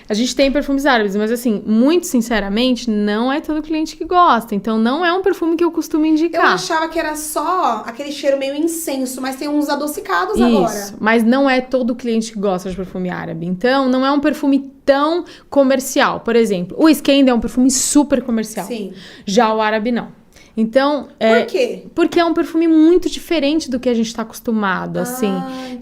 A gente tem perfumes árabes, mas assim, muito sinceramente, não é todo cliente que gosta. Então, não é um perfume que eu costumo indicar. Eu achava que era só aquele cheiro meio incenso, mas tem uns adocicados agora. Isso, mas não é todo cliente que gosta de perfume árabe. Então, não é um perfume tão comercial. Por exemplo, o Skender é um perfume super comercial. Sim. Já o árabe, não. Então, Por quê? Porque é um perfume muito diferente do que a gente tá acostumado, assim.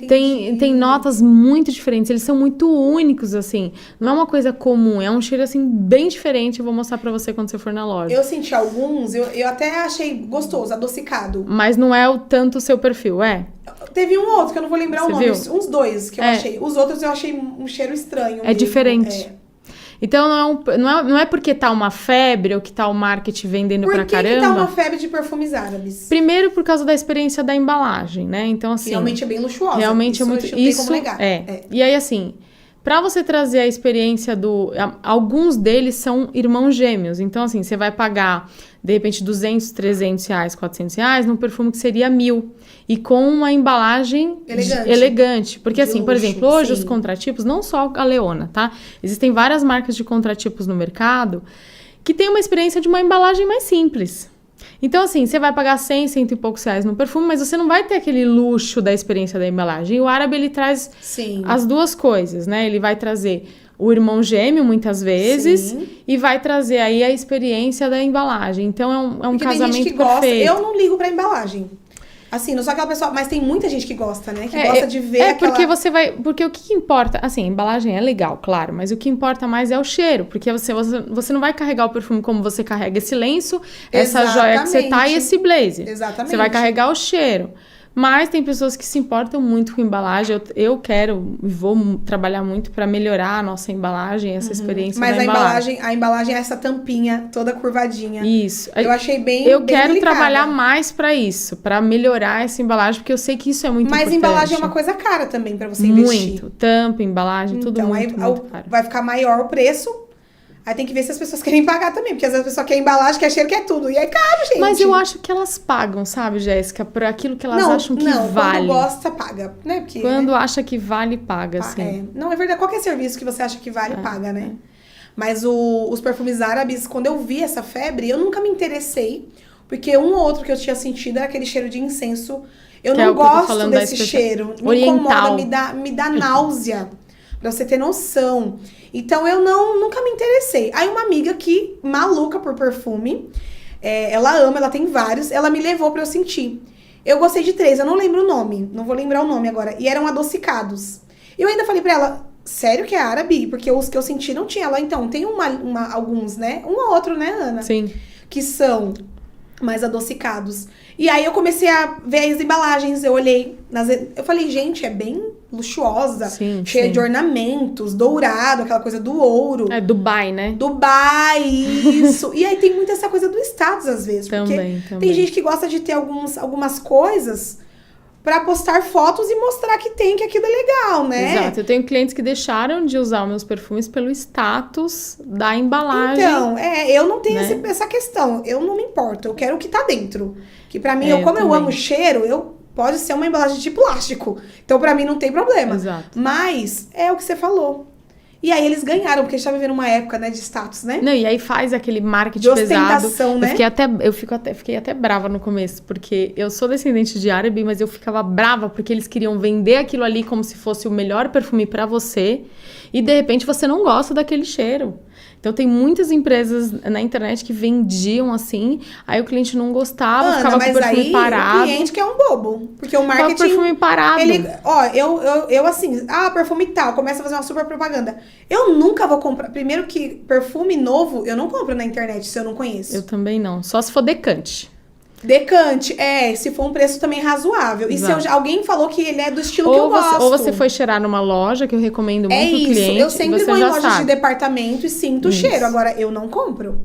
Entendi. Tem notas muito diferentes, eles são muito únicos, assim. Não é uma coisa comum, é um cheiro, assim, bem diferente. Eu vou mostrar pra você quando você for na loja. Eu senti alguns, eu até achei gostoso, adocicado. Mas não é tanto o seu perfil, é? Teve um outro que eu não vou lembrar Você o nome, viu? uns 2 que eu achei. Os outros eu achei um cheiro estranho. É mesmo. diferente. Então, não é porque tá uma febre ou que tá o marketing vendendo pra Por que caramba. que tá uma febre de perfumes árabes? Primeiro, por causa da experiência da embalagem, né? Então, assim... Realmente é bem luxuosa. Realmente é muito... Isso não tem como negar. E aí, assim... Pra você trazer a experiência alguns deles são irmãos gêmeos. Então, assim, você vai pagar, de repente, 200, 300 reais, 400 reais num perfume que seria 1.000. E com uma embalagem elegante. Porque, De assim, por luxo, exemplo, hoje sim. os contratipos, não só a Leona, tá? Existem várias marcas de contratipos no mercado que tem uma experiência de uma embalagem mais simples. Então, assim, você vai pagar 100, 100 e poucos reais no perfume, mas você não vai ter aquele luxo da experiência da embalagem. E o árabe, ele traz as duas coisas, né? Ele vai trazer o irmão gêmeo, muitas vezes, e vai trazer aí a experiência da embalagem. Então, é um casamento tem gente que perfeito. gosta. Eu não ligo pra embalagem. Assim, não sou aquela pessoa... Mas tem muita gente que gosta, né? Que gosta de ver aquela... porque você vai... Porque o que importa... Assim, a embalagem é legal, claro. Mas o que importa mais é o cheiro. Porque você não vai carregar o perfume como você carrega esse lenço, essa joia que você tá e esse blazer. Exatamente. Você vai carregar o cheiro. Mas tem pessoas que se importam muito com embalagem. Eu quero e vou trabalhar muito para melhorar a nossa embalagem, essa experiência Mas da embalagem. a embalagem é essa tampinha toda curvadinha. Isso. Eu achei bem Eu bem quero delicada. trabalhar mais para isso, para melhorar essa embalagem, porque eu sei que isso é muito importante. Mas embalagem é uma coisa cara também para você investir. Muito. Tampa, embalagem, tudo Então, muito caro. vai ficar maior o preço. Aí tem que ver se as pessoas querem pagar também. Porque às vezes a pessoa quer embalagem, quer cheiro, quer tudo. E é caro, gente. Mas eu acho que elas pagam, sabe, Jéssica? Por aquilo que elas acham que vale. Quando gosta, paga. Né? Porque, quando acha que vale, paga, sim. É. Não, é verdade. Qualquer serviço que você acha que vale, paga, né? Mas os perfumes árabes, quando eu vi essa febre, eu nunca me interessei. Porque um ou outro que eu tinha sentido era aquele cheiro de incenso. Eu não gosto desse cheiro. Me incomoda, me dá náusea. Pra você ter noção. Então, eu nunca me interessei. Aí, uma amiga que, maluca por perfume, ela ama, ela tem vários, ela me levou pra eu sentir. Eu gostei de 3, eu não lembro o nome, não vou lembrar o nome agora. E eram adocicados. Eu ainda falei pra ela, sério que é árabe? Porque os que eu senti não tinha. Ela, então, tem alguns, né? Um ou outro, né, Ana? Sim. Que são mais adocicados. E aí, eu comecei a ver as embalagens, eu olhei, eu falei, gente, é bem luxuosa, cheia de ornamentos, dourado, aquela coisa do ouro. É Dubai, né? Dubai, isso. E aí tem muito essa coisa do status, às vezes. Também. Tem gente que gosta de ter algumas coisas pra postar fotos e mostrar que aquilo é legal, né? Exato. Eu tenho clientes que deixaram de usar os meus perfumes pelo status da embalagem. Então, eu não tenho essa questão. Eu não me importo. Eu quero o que tá dentro. Que pra mim, como eu amo cheiro, pode ser uma embalagem de plástico. Então, pra mim, não tem problema. Exato. Mas é o que você falou. E aí, eles ganharam, porque a gente tá vivendo uma época, né, de status, né? Não, e aí faz aquele marketing de ostentação, pesado. né? Fiquei até brava no começo, porque eu sou descendente de árabe, mas eu ficava brava porque eles queriam vender aquilo ali como se fosse o melhor perfume pra você. E, de repente, você não gosta daquele cheiro. Então, tem muitas empresas na internet que vendiam assim, aí o cliente não gostava, ficava com o perfume parado. O cliente que é um bobo, porque o marketing... Ficava com o perfume parado. Eu assim, perfume tal, começa a fazer uma super propaganda. Eu nunca vou comprar, primeiro que perfume novo, eu não compro na internet se eu não conheço. Eu também não, só se for decante. Decante, se for um preço também razoável. Exato. E se alguém falou que ele é do estilo que eu gosto. Ou você foi cheirar numa loja, que eu recomendo muito o cliente. Eu sempre vou em lojas de departamento e sinto o Isso. cheiro. Agora, eu não compro.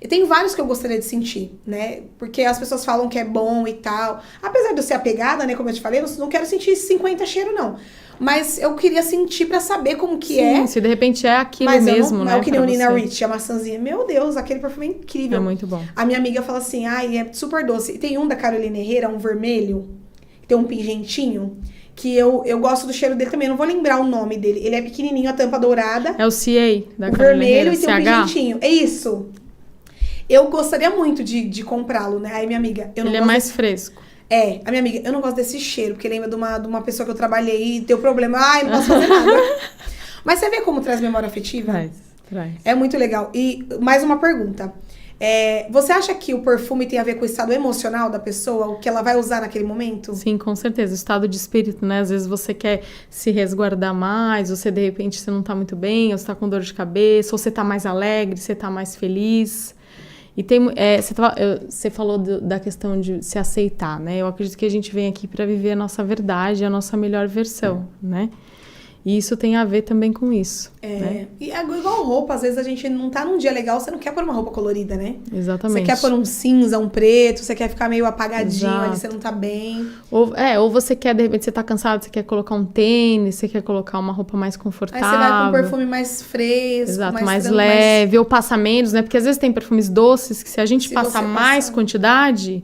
E tem vários que eu gostaria de sentir, né? Porque as pessoas falam que é bom e tal. Apesar de eu ser apegada, né? Como eu te falei, eu não quero sentir 50 cheiros, não. Mas eu queria sentir pra saber como que é. Se de repente é aquilo mas mesmo, né? Mas o que nem o Nina Rich, a maçãzinha. Meu Deus, aquele perfume é incrível. É muito bom. A minha amiga fala assim, é super doce. E tem um da Carolina Herrera, um vermelho, que tem um pingentinho, que eu gosto do cheiro dele também. Eu não vou lembrar o nome dele. Ele é pequenininho, a tampa dourada. É o CA da o Carolina vermelho Herrera, e tem um pingentinho. É isso. Eu gostaria muito de comprá-lo, né? Aí minha amiga... Ele é mais fresco. A minha amiga, eu não gosto desse cheiro, porque lembra de uma pessoa que eu trabalhei e deu problema. Não posso fazer nada. Mas você vê como traz memória afetiva? Traz. É muito legal. E mais uma pergunta. Você acha que o perfume tem a ver com o estado emocional da pessoa, o que ela vai usar naquele momento? Sim, com certeza. O estado de espírito, né? Às vezes você quer se resguardar mais, você de repente você não tá muito bem, ou você tá com dor de cabeça, ou você tá mais alegre, você tá mais feliz. E você falou da questão de se aceitar, né? Eu acredito que a gente vem aqui para viver a nossa verdade, a nossa melhor versão, né? E isso tem a ver também com isso. Né? E é igual roupa, às vezes a gente não tá num dia legal, você não quer pôr uma roupa colorida, né? Exatamente. Você quer pôr um cinza, um preto, você quer ficar meio apagadinho, Exato. ali você não tá bem. Ou você quer, de repente, você tá cansado, você quer colocar um tênis, você quer colocar uma roupa mais confortável. Aí você vai com um perfume mais fresco, exato, mais leve, ou passa menos, né? Porque às vezes tem perfumes doces que se a gente passar mais quantidade,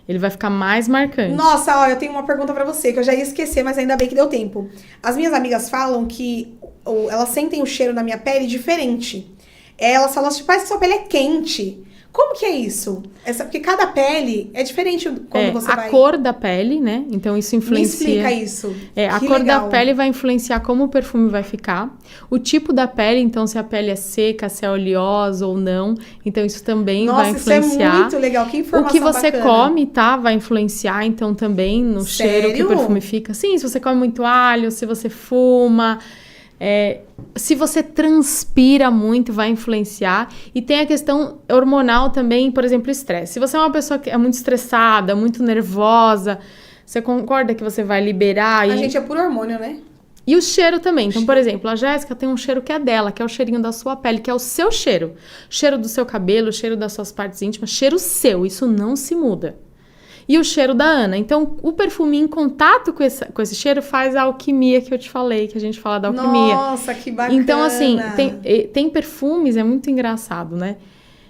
ele vai ficar mais marcante. Nossa, ó, eu tenho uma pergunta pra você, que eu já ia esquecer, mas ainda bem que deu tempo. As minhas amigas falam que elas sentem o cheiro na minha pele diferente. Elas falam assim, parece que sua pele é quente. Como que é isso? Porque cada pele é diferente quando você vai... A cor da pele, né? Então isso influencia... Me explica isso. A cor da pele vai influenciar como o perfume vai ficar. O tipo da pele, então se a pele é seca, se é oleosa ou não. Então isso também vai influenciar. Isso é muito legal. Que informação o que você bacana. come, tá? Vai influenciar, então, também no cheiro que o perfume fica. Sim, se você come muito alho, se você fuma... se você transpira muito, vai influenciar. E tem a questão hormonal também, por exemplo, estresse. Se você é uma pessoa que é muito estressada, muito nervosa, você concorda que você vai liberar? A gente é por hormônio, né? E o cheiro também. Então, por exemplo, a Jéssica tem um cheiro que é dela, que é o cheirinho da sua pele, que é o seu cheiro. Cheiro do seu cabelo, cheiro das suas partes íntimas, cheiro seu. Isso não se muda. E o cheiro da Ana. Então, o perfume em contato com esse cheiro faz a alquimia que eu te falei, que a gente fala da alquimia. Nossa, que bacana! Então, assim, tem perfumes, é muito engraçado, né?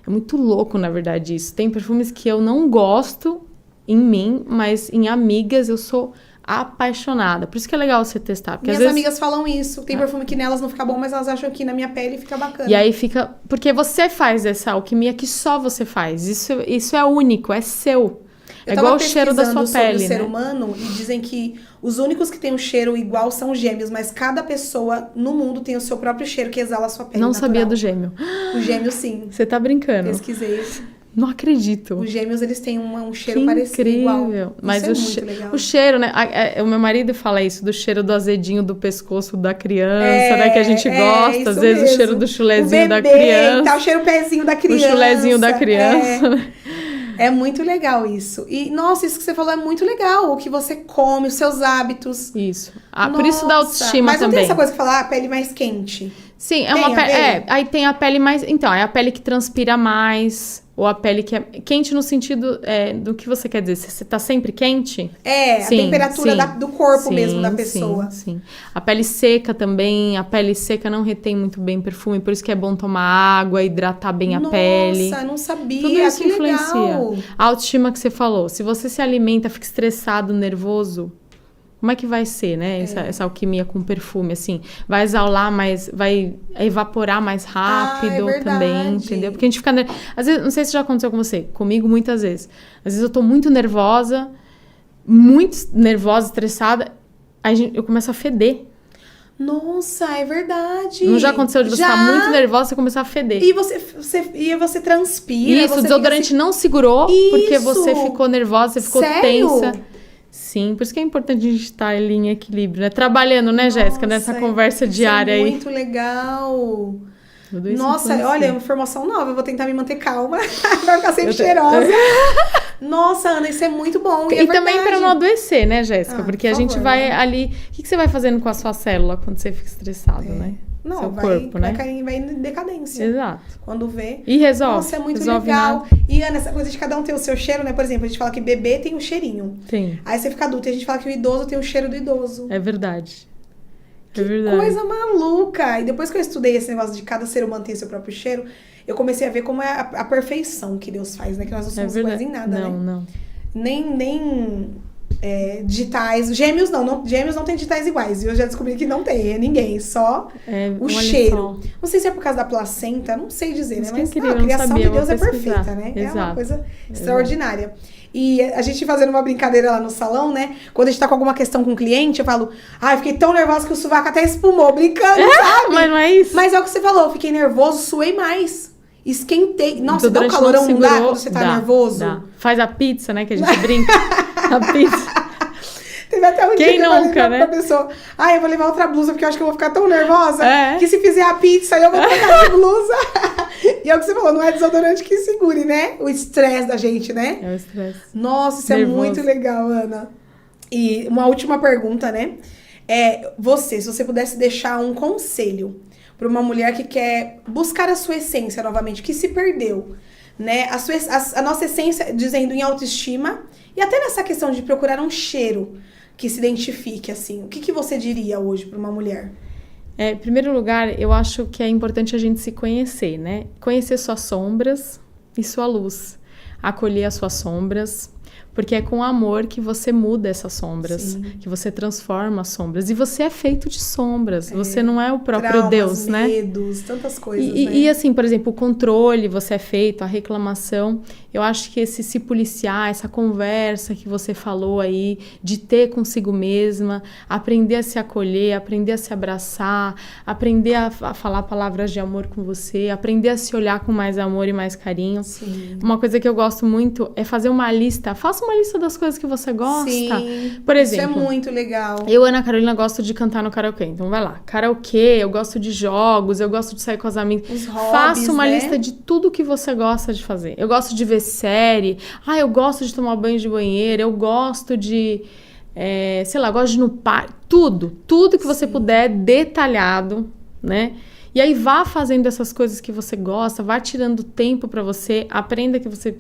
É muito louco, na verdade, isso. Tem perfumes que eu não gosto em mim, mas em amigas eu sou apaixonada. Por isso que é legal você testar. Porque Minhas amigas falam isso. Tem perfume que nelas não fica bom, mas elas acham que na minha pele fica bacana. E aí fica... Porque você faz essa alquimia que só você faz. Isso é único, é seu. É igual o cheiro da sua pele, sobre o ser humano, e dizem que os únicos que têm um cheiro igual são os gêmeos, mas cada pessoa no mundo tem o seu próprio cheiro que exala a sua pele. Não natural. sabia do gêmeo. O gêmeo, sim. Você tá brincando. Pesquisei. Não acredito. Os gêmeos, eles têm um cheiro que parecido, incrível. igual. Mas o cheiro, né? O meu marido fala isso, do cheiro do azedinho do pescoço da criança, né? Que a gente gosta. Às vezes mesmo. O cheiro do chulezinho da criança. Tá, o cheiro pezinho da criança. O chulezinho da criança. É muito legal isso. E, nossa, isso que você falou é muito legal. O que você come, os seus hábitos. Isso. Por isso da autoestima mas também. Mas não tem essa coisa que falar, a pele mais quente. Sim, é uma pele... aí tem a pele mais... Então, é a pele que transpira mais... Ou a pele que é quente no sentido do que você quer dizer. Você tá sempre quente? A temperatura do corpo mesmo da pessoa. Sim. A pele seca também. A pele seca não retém muito bem perfume. Por isso que é bom tomar água, hidratar bem a pele. Nossa, não sabia. Tudo isso que influencia. Legal. A autoestima que você falou. Se você se alimenta, fica estressado, nervoso... Como é que vai ser, né? Essa alquimia com perfume, assim. Vai exalar mais... Vai evaporar mais rápido também, entendeu? Porque a gente fica... Às vezes, não sei se já aconteceu com você. Comigo, muitas vezes. Às vezes eu tô muito nervosa, estressada. Aí eu começo a feder. Nossa, é verdade. Não já aconteceu de você estar muito nervosa, você começar a feder. E você transpira. Isso, o desodorante não segurou, porque você ficou nervosa, você ficou tensa. Sim, por isso que é importante a gente estar ali em equilíbrio, né? Trabalhando, né, Jéssica, nessa conversa diária aí. Muito legal. Tudo isso nossa, influencia. olha, é uma informação nova. Eu vou tentar me manter calma. Vai ficar sempre cheirosa. Nossa, Ana, isso é muito bom. E também para não adoecer, né, Jéssica? Porque a gente vai né? ali... O que você vai fazendo com a sua célula quando você fica estressado, né? Não, seu corpo, né? Vai em decadência. Exato. Quando vê. E resolve. Nossa, é muito resolve legal. Nada. E, Ana, essa coisa de cada um ter o seu cheiro, né? Por exemplo, a gente fala que bebê tem um cheirinho. Tem. Aí você fica adulto e a gente fala que o idoso tem o cheiro do idoso. É verdade. Que coisa maluca. E depois que eu estudei esse negócio de cada ser humano ter seu próprio cheiro, eu comecei a ver como é a perfeição que Deus faz, né? Que nós não somos iguais em nada, né? Não. Nem digitais. Gêmeos não tem digitais iguais. E eu já descobri que não tem, ninguém. Só o cheiro. Não sei se é por causa da placenta, não sei dizer, né? Mas a criação de Deus é perfeita, né? Exato. É uma coisa extraordinária. E a gente fazendo uma brincadeira lá no salão, né? Quando a gente tá com alguma questão com o cliente, eu falo, fiquei tão nervosa que o sovaco até espumou, brincando, sabe? Mas não é isso. Mas é o que você falou, eu fiquei nervoso, suei mais. Esquentei. Nossa, dá um Desodorante calorão, não dá segurou, quando você tá nervoso? Dá. Faz a pizza, né? Que a gente brinca. A pizza. Teve até um Quem dia que eu nunca, falei né? pra pessoa, eu vou levar outra blusa, porque eu acho que eu vou ficar tão nervosa, É. que se fizer a pizza, eu vou trocar de blusa. E é o que você falou, não é desodorante que segure, né? O estresse da gente, né? É o estresse. Nossa, isso Nervoso. é muito legal, Ana. E uma última pergunta, né? Se você pudesse deixar um conselho para uma mulher que quer buscar a sua essência novamente, que se perdeu, né? A nossa essência, dizendo em autoestima, e até nessa questão de procurar um cheiro que se identifique, assim. O que você diria hoje para uma mulher? Em primeiro lugar, eu acho que é importante a gente se conhecer, né? Conhecer suas sombras e sua luz. Acolher as suas sombras, porque é com amor que você muda essas sombras, Sim. que você transforma as sombras. E você é feito de sombras, você não é o próprio Traumas, Deus, né? medos, tantas coisas, né? E assim, por exemplo, o controle você é feito, a reclamação, eu acho que esse se policiar, essa conversa que você falou aí, de ter consigo mesma, aprender a se acolher, aprender a se abraçar, aprender a falar palavras de amor com você, aprender a se olhar com mais amor e mais carinho. Sim. Uma coisa que eu gosto muito é fazer uma lista, faça uma lista das coisas que você gosta. Sim, por exemplo, isso é muito legal. Eu, Ana Carolina, gosto de cantar no karaokê, então vai lá. Karaokê, eu gosto de jogos, eu gosto de sair com as amigas. Os hobbies, faça uma né? lista de tudo que você gosta de fazer. Eu gosto de ver série, eu gosto de tomar banho de banheiro, eu gosto de, eu gosto de ir no parque, tudo que você puder, detalhado, né? E aí vá fazendo essas coisas que você gosta, vá tirando tempo para você, aprenda que você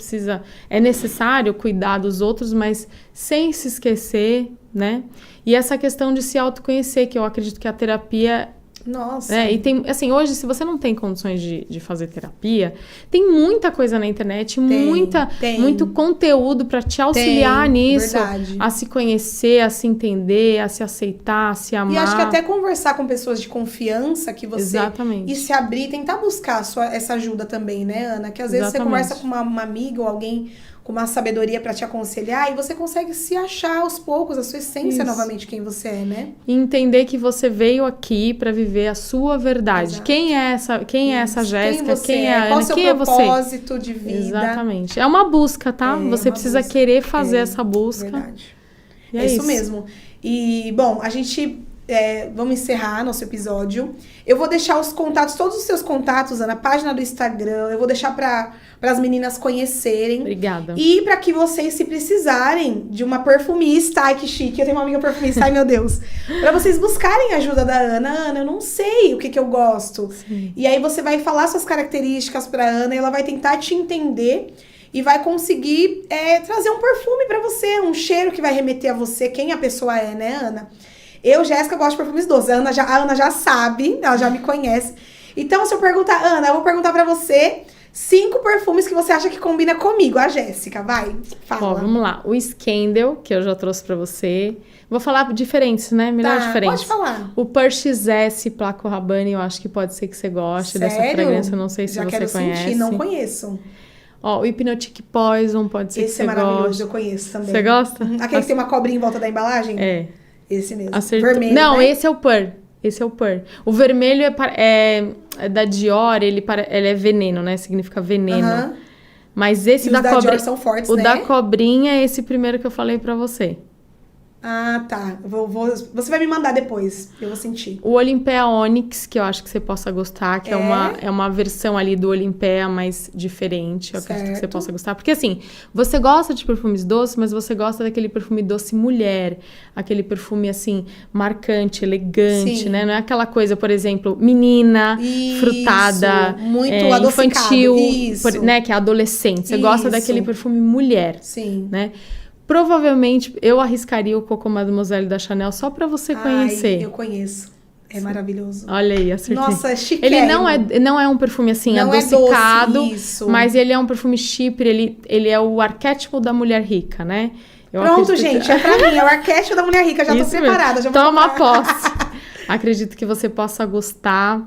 é necessário cuidar dos outros, mas sem se esquecer, né? E essa questão de se autoconhecer, que eu acredito que a terapia... Nossa. E tem, assim, hoje, se você não tem condições de fazer terapia, tem muita coisa na internet, muito conteúdo para te auxiliar nisso. Verdade. A se conhecer, a se entender, a se aceitar, a se amar. E acho que até conversar com pessoas de confiança que você... Exatamente. E se abrir, tentar buscar essa ajuda também, né, Ana? Que às vezes você conversa com uma amiga ou alguém com uma sabedoria para te aconselhar e você consegue se achar aos poucos, a sua essência novamente, quem você é, né? E entender que você veio aqui para viver a sua verdade. Exato. Quem é essa Jéssica? Quem é a Ana? Qual o seu quem é você? propósito de vida? Exatamente. É uma busca, tá? Você precisa busca. querer fazer essa busca. Verdade. E é isso mesmo. E, bom, a gente... vamos encerrar nosso episódio. Eu vou deixar os contatos, todos os seus contatos, Ana, na página do Instagram. Eu vou deixar para as meninas conhecerem. Obrigada. E para que vocês, se precisarem de uma perfumista, ai que chique, eu tenho uma amiga perfumista, ai meu Deus. Para vocês buscarem a ajuda da Ana. Ana, eu não sei o que eu gosto. Sim. E aí você vai falar suas características para Ana e ela vai tentar te entender e vai conseguir trazer um perfume para você, um cheiro que vai remeter a você, quem a pessoa é, né, Ana? Eu, Jéssica, gosto de perfumes doces. A Ana já sabe, ela já me conhece. Então, se eu perguntar, Ana, eu vou perguntar pra você 5 perfumes que você acha que combina comigo, a Jéssica. Vai, fala. Ó, vamos lá. O Scandal, que eu já trouxe pra você. Vou falar diferentes, né? Melhor diferentes. Pode falar. O Purchase S Paco Rabanne, eu acho que pode ser que você goste dessa fragrância. Eu não sei se já você quero conhece. Sentir, não conheço. Ó, o Hypnotic Poison, pode ser que você goste. Esse é maravilhoso, eu conheço também. Você gosta? Aquele que tem uma cobrinha em volta da embalagem? É. Esse mesmo. Acertou. Vermelho, não, né? esse é o Pearl. Esse é o Pearl. O vermelho é da Dior, ele é veneno, né? Significa veneno. Mas esse e da os da cobrinha... Dior são fortes, o né? da cobrinha é esse primeiro que eu falei pra você. Ah, tá. Você vai me mandar depois. Eu vou sentir. O Olympea Onyx, que eu acho que você possa gostar, que é uma versão ali do Olympea mais diferente. Eu acredito que você possa gostar. Porque assim, você gosta de perfumes doces, mas você gosta daquele perfume doce mulher. Aquele perfume, marcante, elegante, né? Não é aquela coisa, por exemplo, menina, frutada, muito infantil, isso. Né? Que é adolescente. Você gosta daquele perfume mulher. Sim. Né? Provavelmente, eu arriscaria o Coco Mademoiselle da Chanel só pra você conhecer. Eu conheço. É maravilhoso. Olha aí, acertei. Nossa, é chique. Ele não é um perfume adocicado, é doce, isso. Mas ele é um perfume chipre, ele é o arquétipo da mulher rica, né? Pronto, gente, é pra mim, é o arquétipo da mulher rica, já tô preparada. Já vou Toma posse. Acredito que você possa gostar.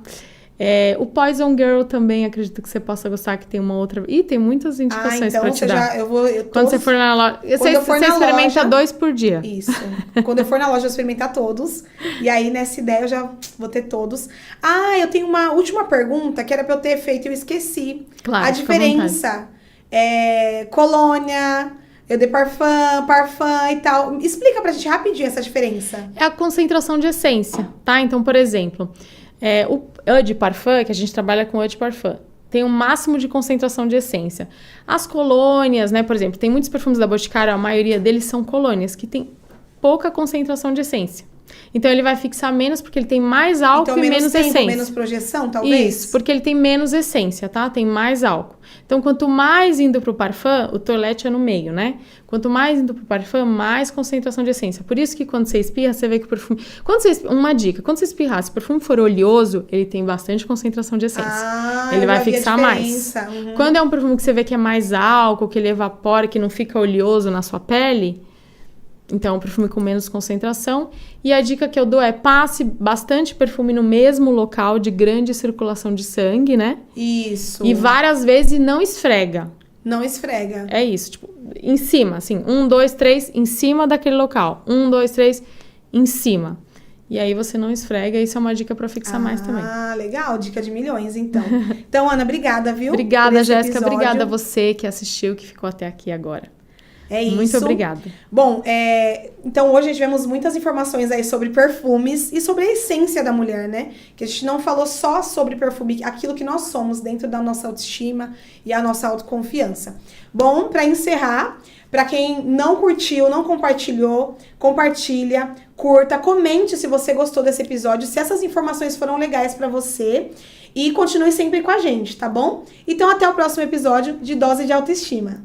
O Poison Girl também, acredito que você possa gostar, que tem uma outra... Ih, tem muitas indicações pra te dar. Quando você for na loja... Você experimenta 2 por dia. Isso. Quando eu for na loja, eu vou experimentar todos. E aí, nessa ideia, eu já vou ter todos. Eu tenho uma última pergunta, que era pra eu ter feito e eu esqueci. Claro, a diferença. Colônia, eau de parfum e tal. Explica pra gente rapidinho essa diferença. É a concentração de essência, tá? Então, por exemplo... o eau de parfum, que a gente trabalha com eau de parfum, tem um máximo de concentração de essência. As colônias, né, por exemplo, tem muitos perfumes da Boticário, a maioria deles são colônias, que tem pouca concentração de essência. Então, ele vai fixar menos porque ele tem mais álcool e menos tempo, essência. Menos projeção, talvez? Isso, porque ele tem menos essência, tá? Tem mais álcool. Então, quanto mais indo pro parfum, o toilette é no meio, né? Quanto mais indo pro parfum, mais concentração de essência. Por isso que quando você espirra, você vê que o perfume... Uma dica, quando você espirrar, se o perfume for oleoso, ele tem bastante concentração de essência. Ele vai fixar mais. Uhum. Quando é um perfume que você vê que é mais álcool, que ele evapora, que não fica oleoso na sua pele... Então, é um perfume com menos concentração. E a dica que eu dou é passe bastante perfume no mesmo local de grande circulação de sangue, né? Isso. E várias vezes não esfrega. Não esfrega. É isso, tipo, em cima, assim, 1, 2, 3, em cima daquele local. 1, 2, 3, em cima. E aí você não esfrega, isso é uma dica pra fixar mais também. Legal, dica de milhões, então. Então, Ana, obrigada, viu? Obrigada, Jéssica, obrigada a você que assistiu, que ficou até aqui agora. É isso. Muito obrigada. Bom, então hoje tivemos muitas informações aí sobre perfumes e sobre a essência da mulher, né? Que a gente não falou só sobre perfume, aquilo que nós somos dentro da nossa autoestima e a nossa autoconfiança. Bom, para encerrar, para quem não curtiu, não compartilhou, compartilha, curta, comente se você gostou desse episódio, se essas informações foram legais para você e continue sempre com a gente, tá bom? Então até o próximo episódio de Dose de Autoestima.